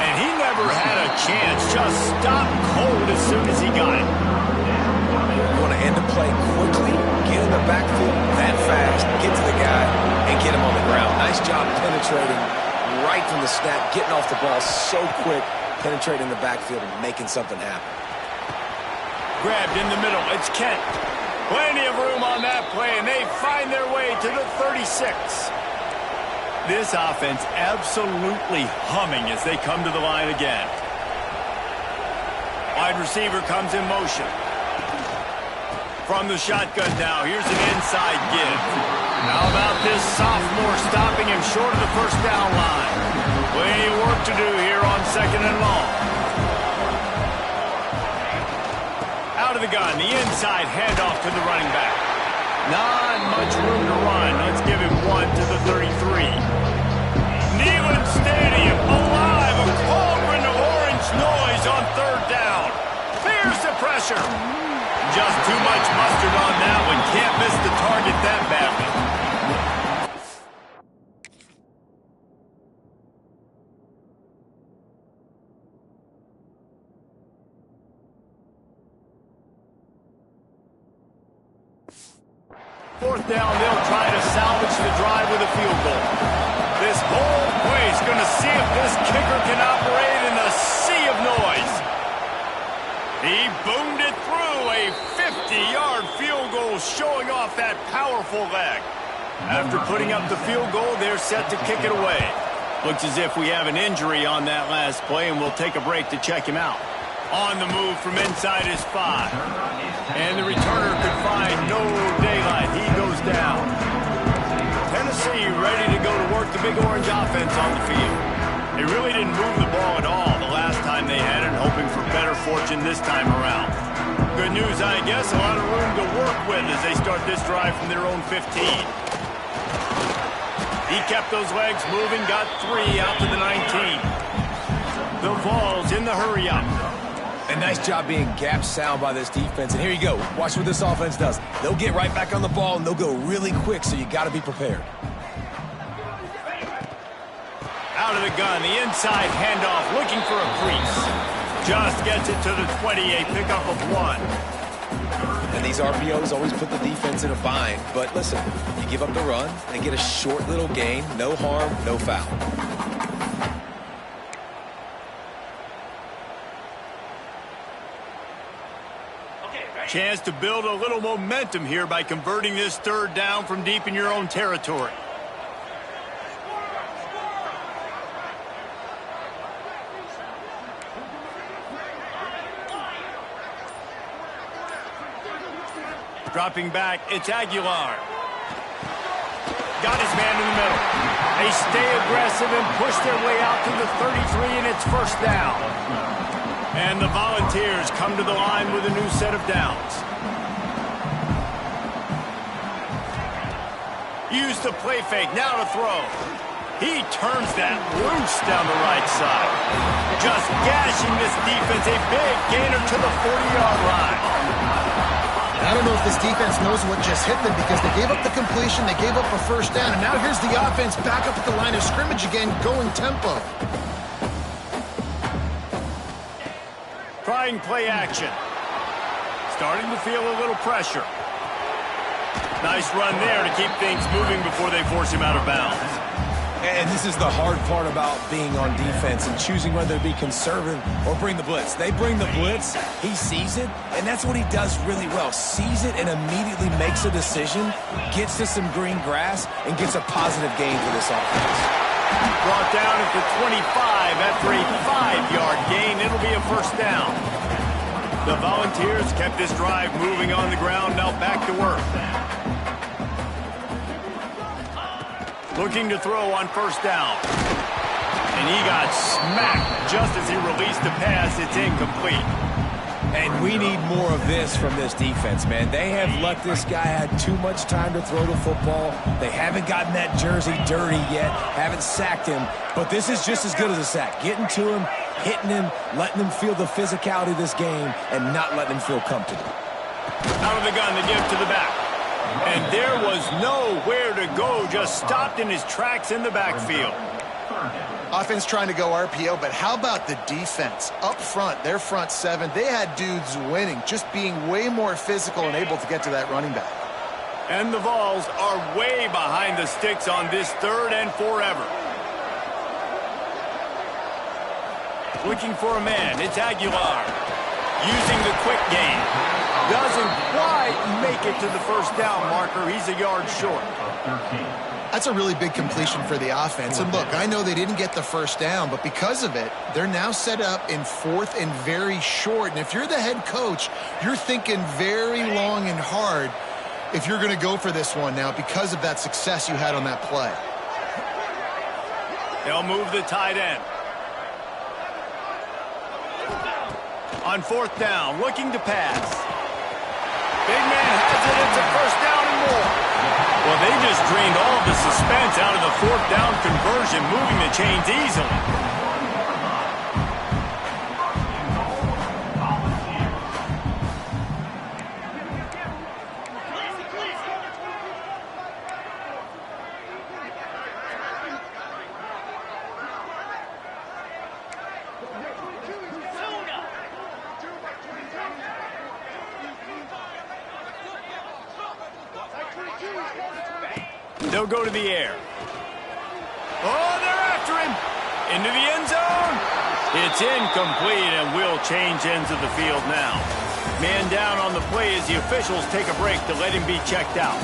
And he never had a chance. Just stopped cold as soon as he got it. play quickly, get in the backfield that fast, get to the guy, and get him on the ground. Nice job penetrating right from the snap, getting off the ball so quick, penetrating the backfield and making something happen. Grabbed in the middle. It's Kent. Plenty of room on that play, and they find their way to the 36. This offense absolutely humming as they come to the line again. Wide receiver comes in motion. From the shotgun now, here's an inside give. How about this sophomore stopping him short of the first down line? Plenty of work to do here on 2nd and long. Out of the gun, the inside handoff to the running back. Not much room to run. Let's give him one to the 33. Neyland Stadium alive, a cauldron of orange noise on 3rd down. Fears the pressure. Just too much mustard on that one. Can't miss the target that badly. Fourth down, they'll try to salvage the drive with a field goal. This whole place going to see if this kicker can operate in a sea of noise. He boomed it through, a 50-yard field goal showing off that powerful leg. After putting up the field goal, they're set to kick it away. Looks as if we have an injury on that last play, and we'll take a break to check him out. On the move from inside his 5. And the returner could find no daylight. He goes down. Tennessee ready to go to work the Big Orange offense on the field. They really didn't move the ball at all the last time they had it, hoping for better fortune this time around. Good news, I guess, a lot of room to work with as they start this drive from their own 15. He kept those legs moving, got 3 out to the 19. The Vols in the hurry-up. A nice job being gap sound by this defense. And here you go. Watch what this offense does. They'll get right back on the ball, and they'll go really quick, so you got to be prepared. Out of the gun, the inside handoff, looking for a crease. Just gets it to the 20, a pickup of 1. And these RPOs always put the defense in a bind. But listen, you give up the run and get a short little gain. No harm, no foul. Chance to build a little momentum here by converting this 3rd down from deep in your own territory. Dropping back, it's Aguilar. Got his man in the middle. They stay aggressive and push their way out to the 33, and it's 1st down. And the Volunteers come to the line with a new set of downs. Use the play fake, now to throw. He turns that loose down the right side. Just gashing this defense, a big gainer to the 40-yard line. I don't know if this defense knows what just hit them because they gave up the completion, they gave up a 1st down, and now here's the offense back up at the line of scrimmage again, going tempo. Trying play action. Starting to feel a little pressure. Nice run there to keep things moving before they force him out of bounds. And this is the hard part about being on defense and choosing whether to be conservative or bring the blitz. They bring the blitz, he sees it, and that's what he does really well. Sees it and immediately makes a decision, gets to some green grass, and gets a positive gain for this offense. Brought down at the 25 after a 5-yard gain. It'll be a 1st down. The Volunteers kept this drive moving on the ground, now back to work. Looking to throw on 1st down. And he got smacked just as he released the pass. It's incomplete. And we need more of this from this defense, man. They have let this guy have too much time to throw the football. They haven't gotten that jersey dirty yet, haven't sacked him. But this is just as good as a sack. Getting to him, hitting him, letting him feel the physicality of this game, and not letting him feel comfortable. Out of the gun, the give to the back. And there was nowhere to go, just stopped in his tracks in the backfield. Offense trying to go RPO, but how about the defense? Up front, their front seven, they had dudes winning, just being way more physical and able to get to that running back. And the Vols are way behind the sticks on this 3rd and forever. Looking for a man, it's Aguilar. Using the quick game. Doesn't quite make it to the first down marker. He's a yard short. That's a really big completion for the offense. And look, I know they didn't get the first down, but because of it, they're now set up in 4th and very short. And if you're the head coach, you're thinking very long and hard if you're going to go for this one now because of that success you had on that play. They'll move the tight end. On 4th down, looking to pass. Big man has it. It's a first down and more. Well, they just drained all the suspense out of the 4th down conversion, moving the chains easily. They'll go to the air. Oh, they're after him. Into the end zone. It's incomplete, and we'll change ends of the field now. Man down on the play as the officials take a break to let him be checked out.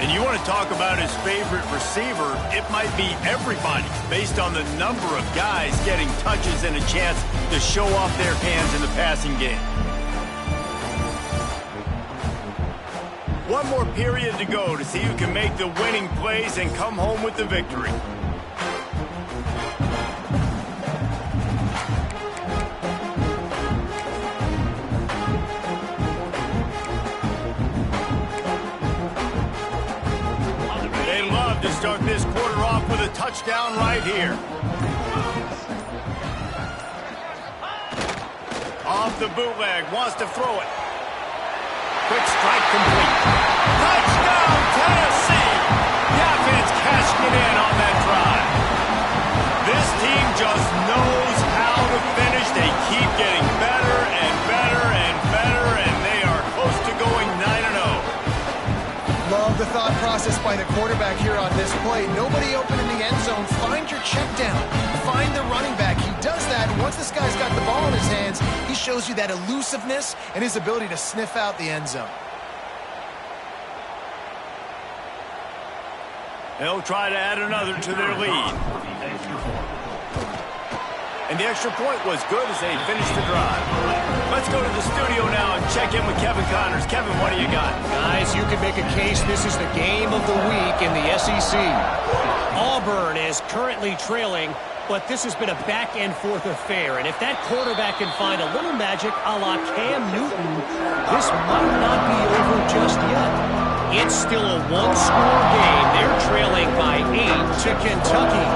And you want to talk about his favorite receiver, it might be everybody, based on the number of guys getting touches and a chance to show off their hands in the passing game. One more period to go to see who can make the winning plays and come home with the victory. They love to start this quarter off with a touchdown right here. Off the bootleg, wants to throw it. Quick strike complete. Touchdown, Tennessee! The offense cashing it in on that drive. This team just knows how to finish. They keep getting better and better and better, and they are close to going 9-0. Love the thought process by the quarterback here on this play. Nobody open in the end zone. Find your check down. Find the running back. He does that, and once this guy's got the ball in his hands, he shows you that elusiveness and his ability to sniff out the end zone. They'll try to add another to their lead. And the extra point was good as they finished the drive. Let's go to the studio now and check in with Kevin Connors. Kevin, what do you got? Guys, you can make a case this is the game of the week in the SEC. Auburn is currently trailing, but this has been a back-and-forth affair. And if that quarterback can find a little magic a la Cam Newton, this might not be over just yet. It's still a one-score game. They're trailing by 8 to Kentucky.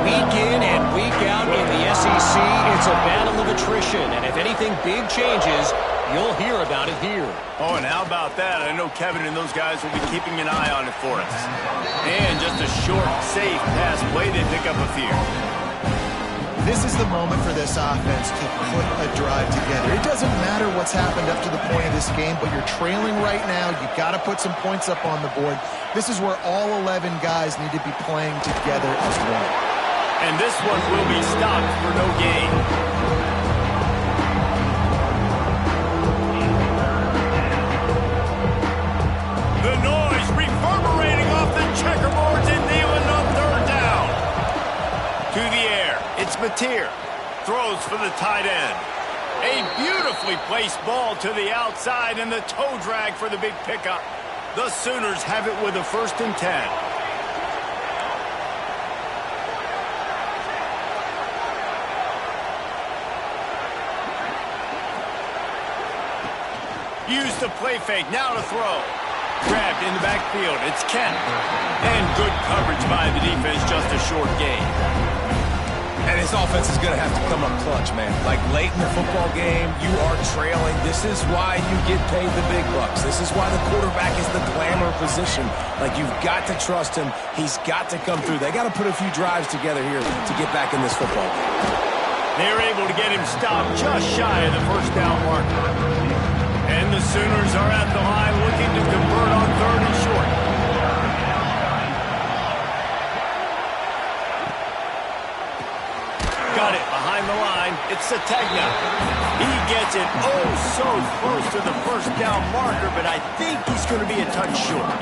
Week in and week out in the SEC, it's a battle of attrition. And if anything big changes, you'll hear about it here. Oh, and how about that? I know Kevin and those guys will be keeping an eye on it for us. And just a short, safe pass play, they pick up a few. This is the moment for this offense to put a drive together. It doesn't matter what's happened up to the point of this game, but you're trailing right now. You've got to put some points up on the board. This is where all 11 guys need to be playing together as one. And this one will be stopped for no gain. The noise reverberating off the checkerboards and Neyland on 3rd down. To the air, it's Mateer. Throws for the tight end. A beautifully placed ball to the outside and the toe drag for the big pickup. The Sooners have it with a 1st and 10. Use the play fake, now to throw. Grabbed in the backfield, it's Kent. And good coverage by the defense, just a short gain. And his offense is going to have to come up clutch, man. Like late in the football game, you are trailing. This is why you get paid the big bucks. This is why the quarterback is the glamour position. Like, you've got to trust him. He's got to come through. They got to put a few drives together here to get back in this football game. They're able to get him stopped just shy of the first down marker. And the Sooners are at the line looking to convert on 3rd and short. Got it behind the line. It's Sategna. He gets it oh so close to the first down marker, but I think he's going to be a touch short.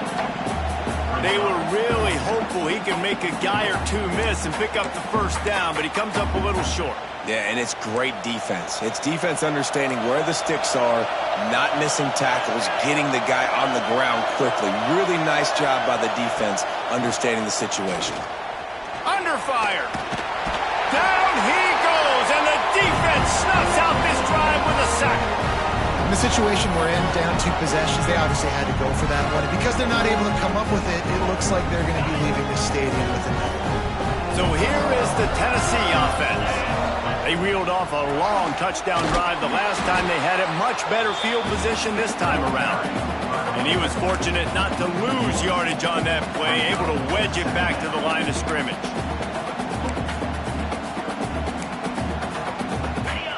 They were really hopeful he could make a guy or two miss and pick up the first down, but he comes up a little short. Yeah, and it's great defense. It's defense understanding where the sticks are, not missing tackles, getting the guy on the ground quickly. Really nice job by the defense understanding the situation. Under fire. Down he goes, and the defense snuffs out this drive with a sack. In the situation we're in, down 2 possessions, they obviously had to go for that one. And because they're not able to come up with it, it looks like they're going to be leaving the stadium with it. So here is the Tennessee offense. They reeled off a long touchdown drive the last time. They had a much better field position this time around. And he was fortunate not to lose yardage on that play, able to wedge it back to the line of scrimmage.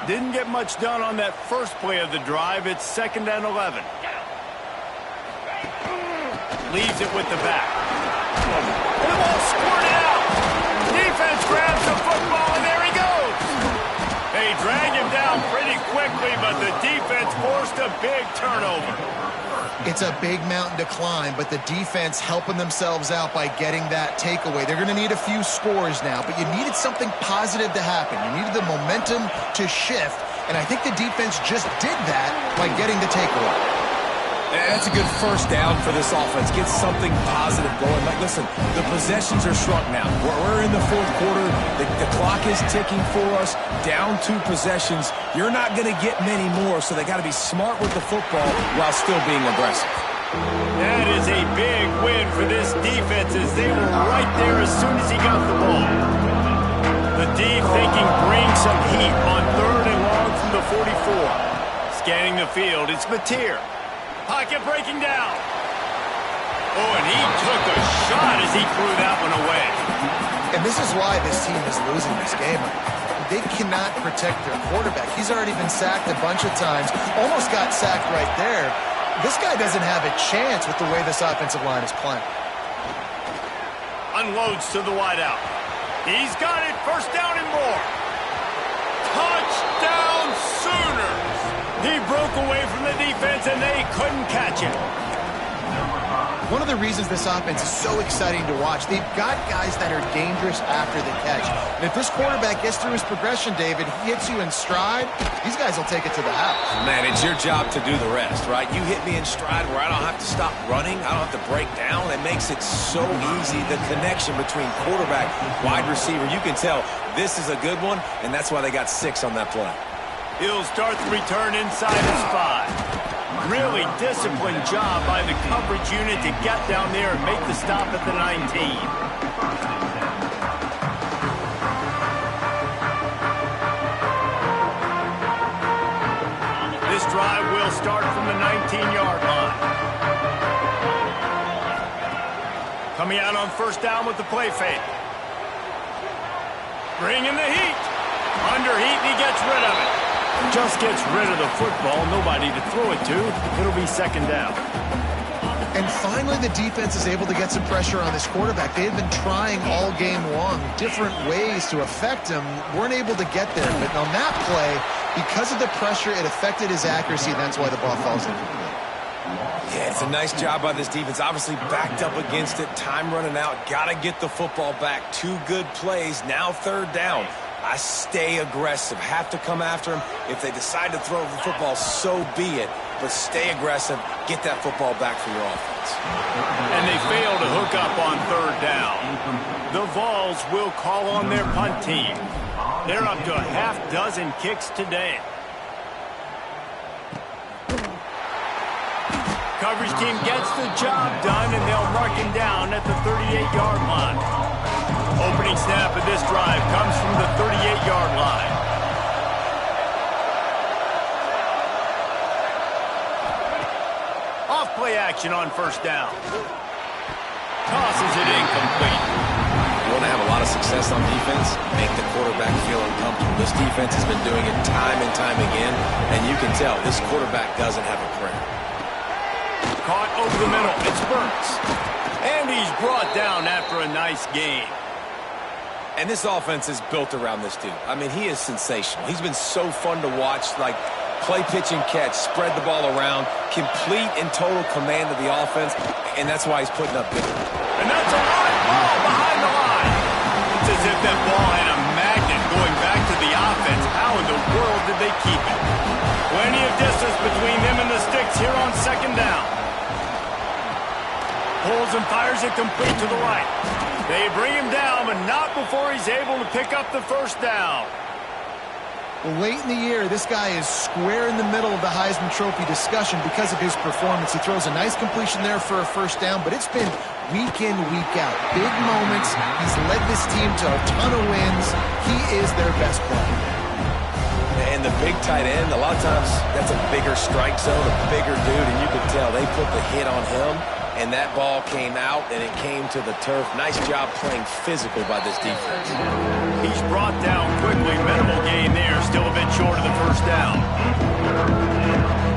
Didn't get much done on that first play of the drive. It's 2nd and 11. Leaves it with the back. And the ball squirted out. Defense grabs the football, and there he goes. They drag him down pretty quickly, but the defense forced a big turnover. It's a big mountain to climb, but the defense helping themselves out by getting that takeaway. They're going to need a few scores now, but you needed something positive to happen. You needed the momentum to shift, and I think the defense just did that by getting the takeaway. That's a good first down for this offense. Get something positive going. Like, listen, the possessions are shrunk now. We're in the 4th quarter. The clock is ticking for us. Down 2 possessions. You're not going to get many more, so they got to be smart with the football while still being aggressive. That is a big win for this defense as they were right there as soon as he got the ball. The D thinking bring some heat on 3rd and long from the 44. Scanning the field, it's Mateer. Pocket breaking down. Oh, and he took a shot as he threw that one away. And this is why this team is losing this game. They cannot protect their quarterback. He's already been sacked a bunch of times. Almost got sacked right there. This guy doesn't have a chance with the way this offensive line is playing. Unloads to the wideout. He's got it. First down and more. Touchdown Sooners. He broke away from the defense, and they couldn't catch him. One of the reasons this offense is so exciting to watch, they've got guys that are dangerous after the catch. And if this quarterback gets through his progression, David, he hits you in stride, these guys will take it to the house. Man, it's your job to do the rest, right? You hit me in stride where I don't have to stop running. I don't have to break down. It makes it so easy. The connection between quarterback, wide receiver, you can tell this is a good one, and that's why they got 6 on that play. He'll start the return inside his 5. Really disciplined job by the coverage unit to get down there and make the stop at the 19. This drive will start from the 19-yard line. Coming out on first down with the play fake. Bringing the heat. Under heat, and he gets rid of it. Just gets rid of the football, nobody to throw it to. It'll be 2nd down. And finally, the defense is able to get some pressure on this quarterback. They had been trying all game long different ways to affect him. Weren't able to get there. But on that play, because of the pressure, it affected his accuracy, and that's why the ball falls incomplete. Yeah, it's a nice job by this defense. Obviously backed up against it. Time running out. Got to get the football back. 2 good plays. Now 3rd down. I stay aggressive. Have to come after him. If they decide to throw the football, so be it. But stay aggressive. Get that football back for your offense. And they fail to hook up on 3rd down. The Vols will call on their punt team. They're up to a half-dozen kicks today. Coverage team gets the job done, and they'll mark him down at the 38-yard line. Opening snap of this drive comes from the 38-yard line. Off play action on first down. Tosses it incomplete. You want to have a lot of success on defense, make the quarterback feel uncomfortable. This defense has been doing it time and time again, and you can tell this quarterback doesn't have a prayer. Caught over the middle. It's Burks. And he's brought down after a nice gain. And this offense is built around this dude. I mean, he is sensational. He's been so fun to watch, like play, pitch, and catch, spread the ball around, complete and total command of the offense, and that's why he's putting up big. And that's a high ball behind the line. It's as if that ball had a magnet going back to the offense. How in the world did they keep it? Plenty of distance between them and the sticks here on second down. Pulls and fires it complete to the right. They bring him down, but not before he's able to pick up the first down. Well, late in the year, this guy is square in the middle of the Heisman Trophy discussion because of his performance. He throws a nice completion there for a first down, but it's been week in, week out. Big moments. He's led this team to a ton of wins. He is their best player. And the big tight end, a lot of times that's a bigger strike zone, a bigger dude, and you can tell they put the hit on him, and that ball came out, and it came to the turf. Nice job playing physical by this defense. He's brought down quickly. Minimal gain there. Still a bit short of the first down.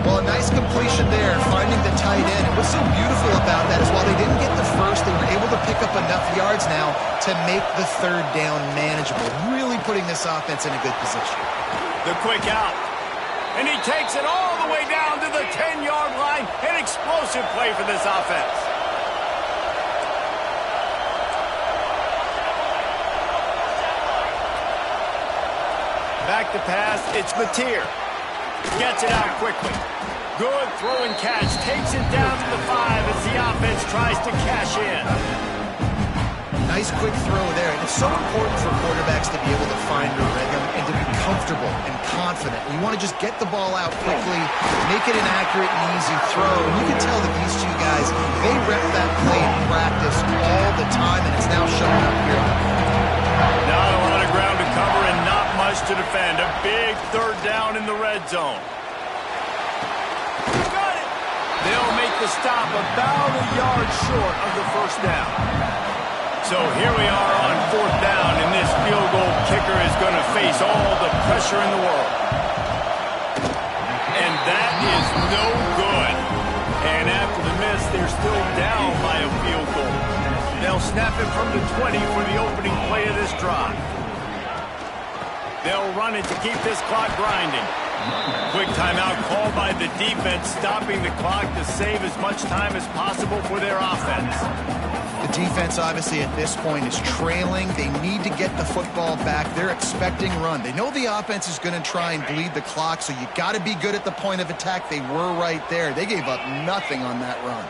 Well, a nice completion there, finding the tight end. And what's so beautiful about that is while they didn't get the first, they were able to pick up enough yards now to make the third down manageable. Really putting this offense in a good position. The quick out. And he takes it all the way down to the 10-yard line. An explosive play for this offense. Back to pass, it's Mateer. Gets it out quickly. Good throw and catch. Takes it down to the 5 as the offense tries to cash in. Nice quick throw there. And it's so important for quarterbacks to be able to find a rhythm and to be comfortable and confident. You want to just get the ball out quickly, make it an accurate and easy throw. And you can tell that these two guys, they rep that play in practice all the time, and it's now showing up here. Not a lot of ground to cover and not much to defend. A big third down in the red zone. Got it! They'll make the stop about a yard short of the first down. So here we are on fourth down, and this field goal kicker is going to face all the pressure in the world. And that is no good. And after the miss, they're still down by a field goal. They'll snap it from the 20 for the opening play of this drive. They'll run it to keep this clock grinding. Quick timeout called by the defense, stopping the clock to save as much time as possible for their offense. The defense, obviously, at this point is trailing. They need to get the football back. They're expecting run. They know the offense is going to try and bleed the clock, so you got to be good at the point of attack. They were right there. They gave up nothing on that run.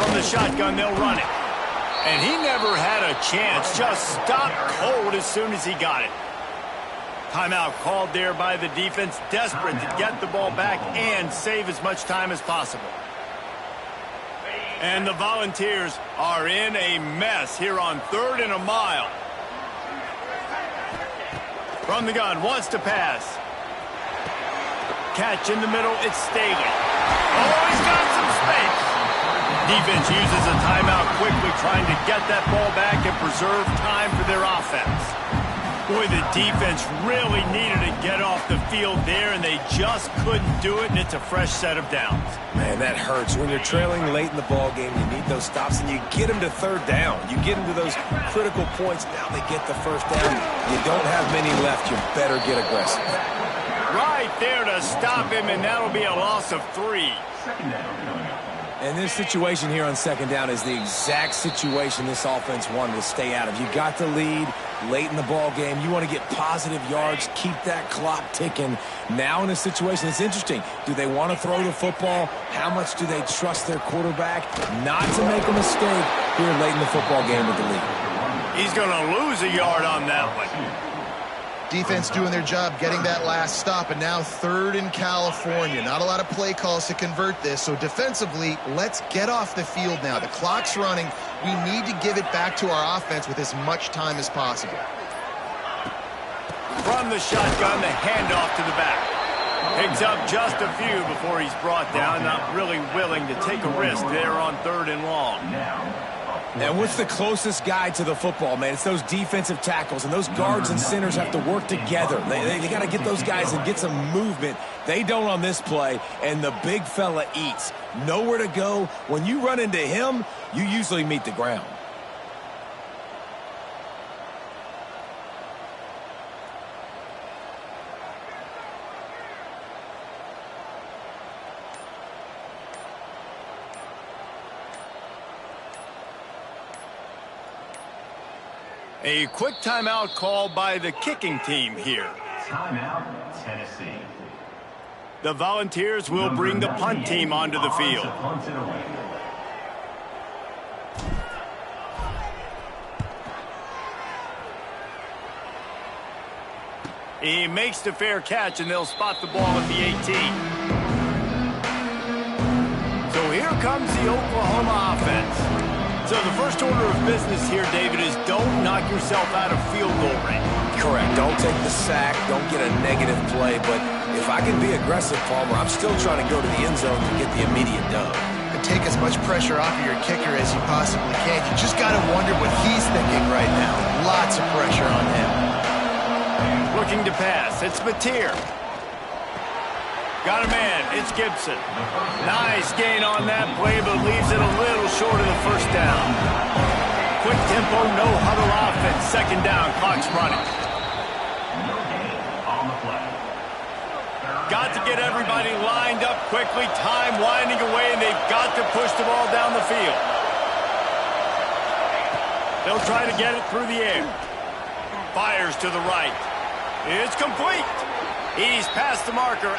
From the shotgun, they'll run it. And he never had a chance. Just stopped cold as soon as he got it. Timeout called there by the defense, desperate to get the ball back and save as much time as possible. And the Volunteers are in a mess here on 3rd and a mile. From the gun, wants to pass. Catch in the middle, it's Staley. Oh, he's got some space. Defense uses a timeout quickly, trying to get that ball back and preserve time for their offense. Boy, the defense really needed to get off the field there, and they just couldn't do it, and it's a fresh set of downs. Man, that hurts. When you're trailing late in the ball game, you need those stops, and you get them to 3rd down. You get them to those critical points. Now they get the first down. You don't have many left. You better get aggressive. Right there to stop him, and that'll be a loss of 3. And this situation here on 2nd down is the exact situation this offense wanted to stay out of. You got the lead late in the ball game. You want to get positive yards, keep that clock ticking. Now in this situation, it's interesting. Do they want to throw the football? How much do they trust their quarterback not to make a mistake here late in the football game with the lead? He's going to lose a yard on that one. Defense doing their job, getting that last stop, and now 3rd in California. Not a lot of play calls to convert this, so defensively, let's get off the field now. The clock's running. We need to give it back to our offense with as much time as possible. From the shotgun, the handoff to the back. Picks up just a few before he's brought down, not really willing to take a risk there on 3rd and long. And what's the closest guy to the football, man? It's those defensive tackles, and those guards and centers have to work together. They got to get those guys and get some movement. They don't on this play, and the big fella eats. Nowhere to go. When you run into him, you usually meet the ground. A quick timeout called by the kicking team here. Timeout, Tennessee. The Volunteers will bring the punt team onto the field. He makes the fair catch, and they'll spot the ball at the 18. So here comes the Oklahoma offense. So the first order of business here, David, is don't knock yourself out of field goal range. Correct. Don't take the sack. Don't get a negative play. But if I can be aggressive, Palmer, I'm still trying to go to the end zone to get the immediate dub. And take as much pressure off of your kicker as you possibly can. You just got to wonder what he's thinking right now. Lots of pressure on him. Looking to pass. It's Mateer. Got a man. It's Gibson. Nice gain on that play, but leaves it a little short of the first down. Quick tempo, no huddle offense. 2nd down, clock's running. No gain on the play. Got to get everybody lined up quickly. Time winding away, and they've got to push the ball down the field. They'll try to get it through the air. Fires to the right. It's complete. He's past the marker.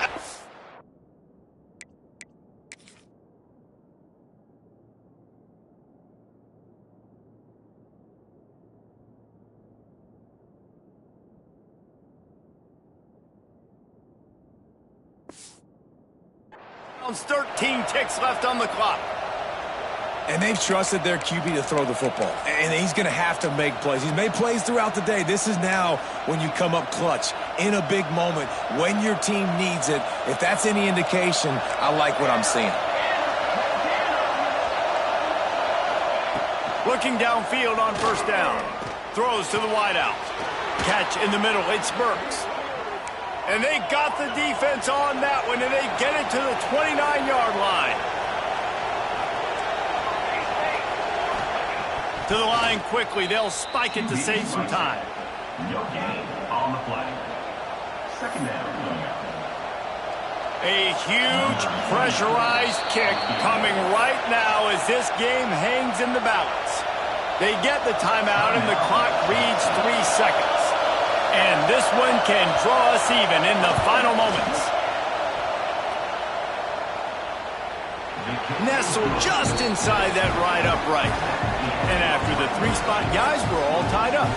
Rounds, 13 ticks left on the clock. And they've trusted their QB to throw the football. And he's going to have to make plays. He's made plays throughout the day. This is now when you come up clutch in a big moment when your team needs it. If that's any indication, I like what I'm seeing. Looking downfield on 1st down. Throws to the wideout. Catch in the middle. It's Burks. And they got the defense on that one, and they get it to the 29-yard line. To the line quickly. They'll spike it to save some time. No gain on the play. 2nd down. A huge pressurized kick coming right now as this game hangs in the balance. They get the timeout, and the clock reads 3 seconds. And this one can draw us even in the final moments. Nestled just inside that right upright. And after the 3-spot guys, we're all tied up.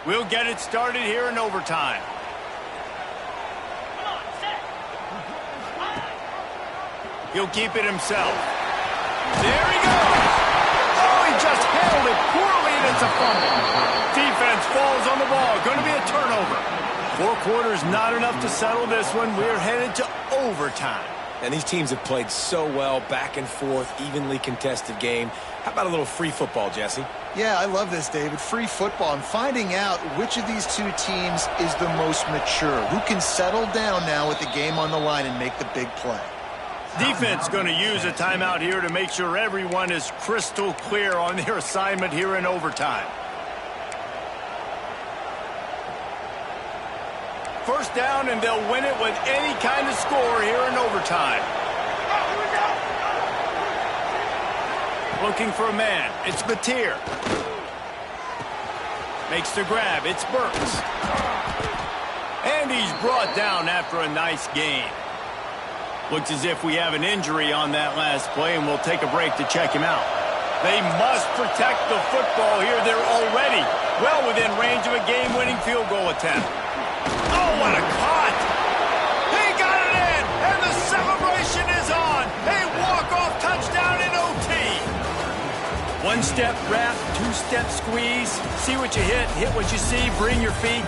We'll get it started here in overtime. He'll keep it himself. There he goes. Oh, he just handled it poorly, and it's a fumble. Defense falls on the ball. Going to be a turnover. 4 quarters, not enough to settle this one. We're headed to overtime. And these teams have played so well, back and forth, evenly contested game. How about a little free football, Jesse? Yeah, I love this, David. Free football and finding out which of these two teams is the most mature. Who can settle down now with the game on the line and make the big play. Defense going to use a timeout here to make sure everyone is crystal clear on their assignment here in overtime. First down, and they'll win it with any kind of score here in overtime. Looking for a man. It's Batir. Makes the grab. It's Burks. And he's brought down after a nice gain. Looks as if we have an injury on that last play, and we'll take a break to check him out. They must protect the football here. They're already well within range of a game-winning field goal attempt. Oh, what a cut! He got it in, and the celebration is on. A walk-off touchdown in OT. One-step wrap, two-step squeeze. See what you hit what you see, bring your feet.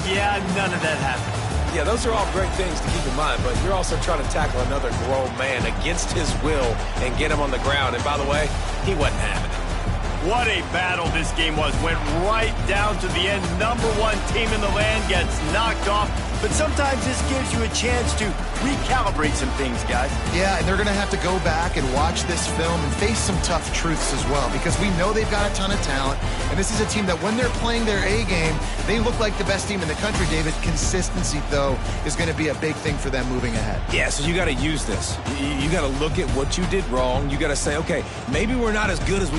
Yeah, none of that happened. Yeah, those are all great things to keep in mind, but you're also trying to tackle another grown man against his will and get him on the ground. And by the way, he wasn't having it. What a battle this game was. Went right down to the end. Number one team in the land gets knocked off. But sometimes this gives you a chance to recalibrate some things, guys. Yeah, and they're going to have to go back and watch this film and face some tough truths as well, because we know they've got a ton of talent, and this is a team that when they're playing their A game, they look like the best team in the country, David. Consistency, though, is going to be a big thing for them moving ahead. Yeah, so you got to use this. You got to look at what you did wrong. You got to say, okay, maybe we're not as good as we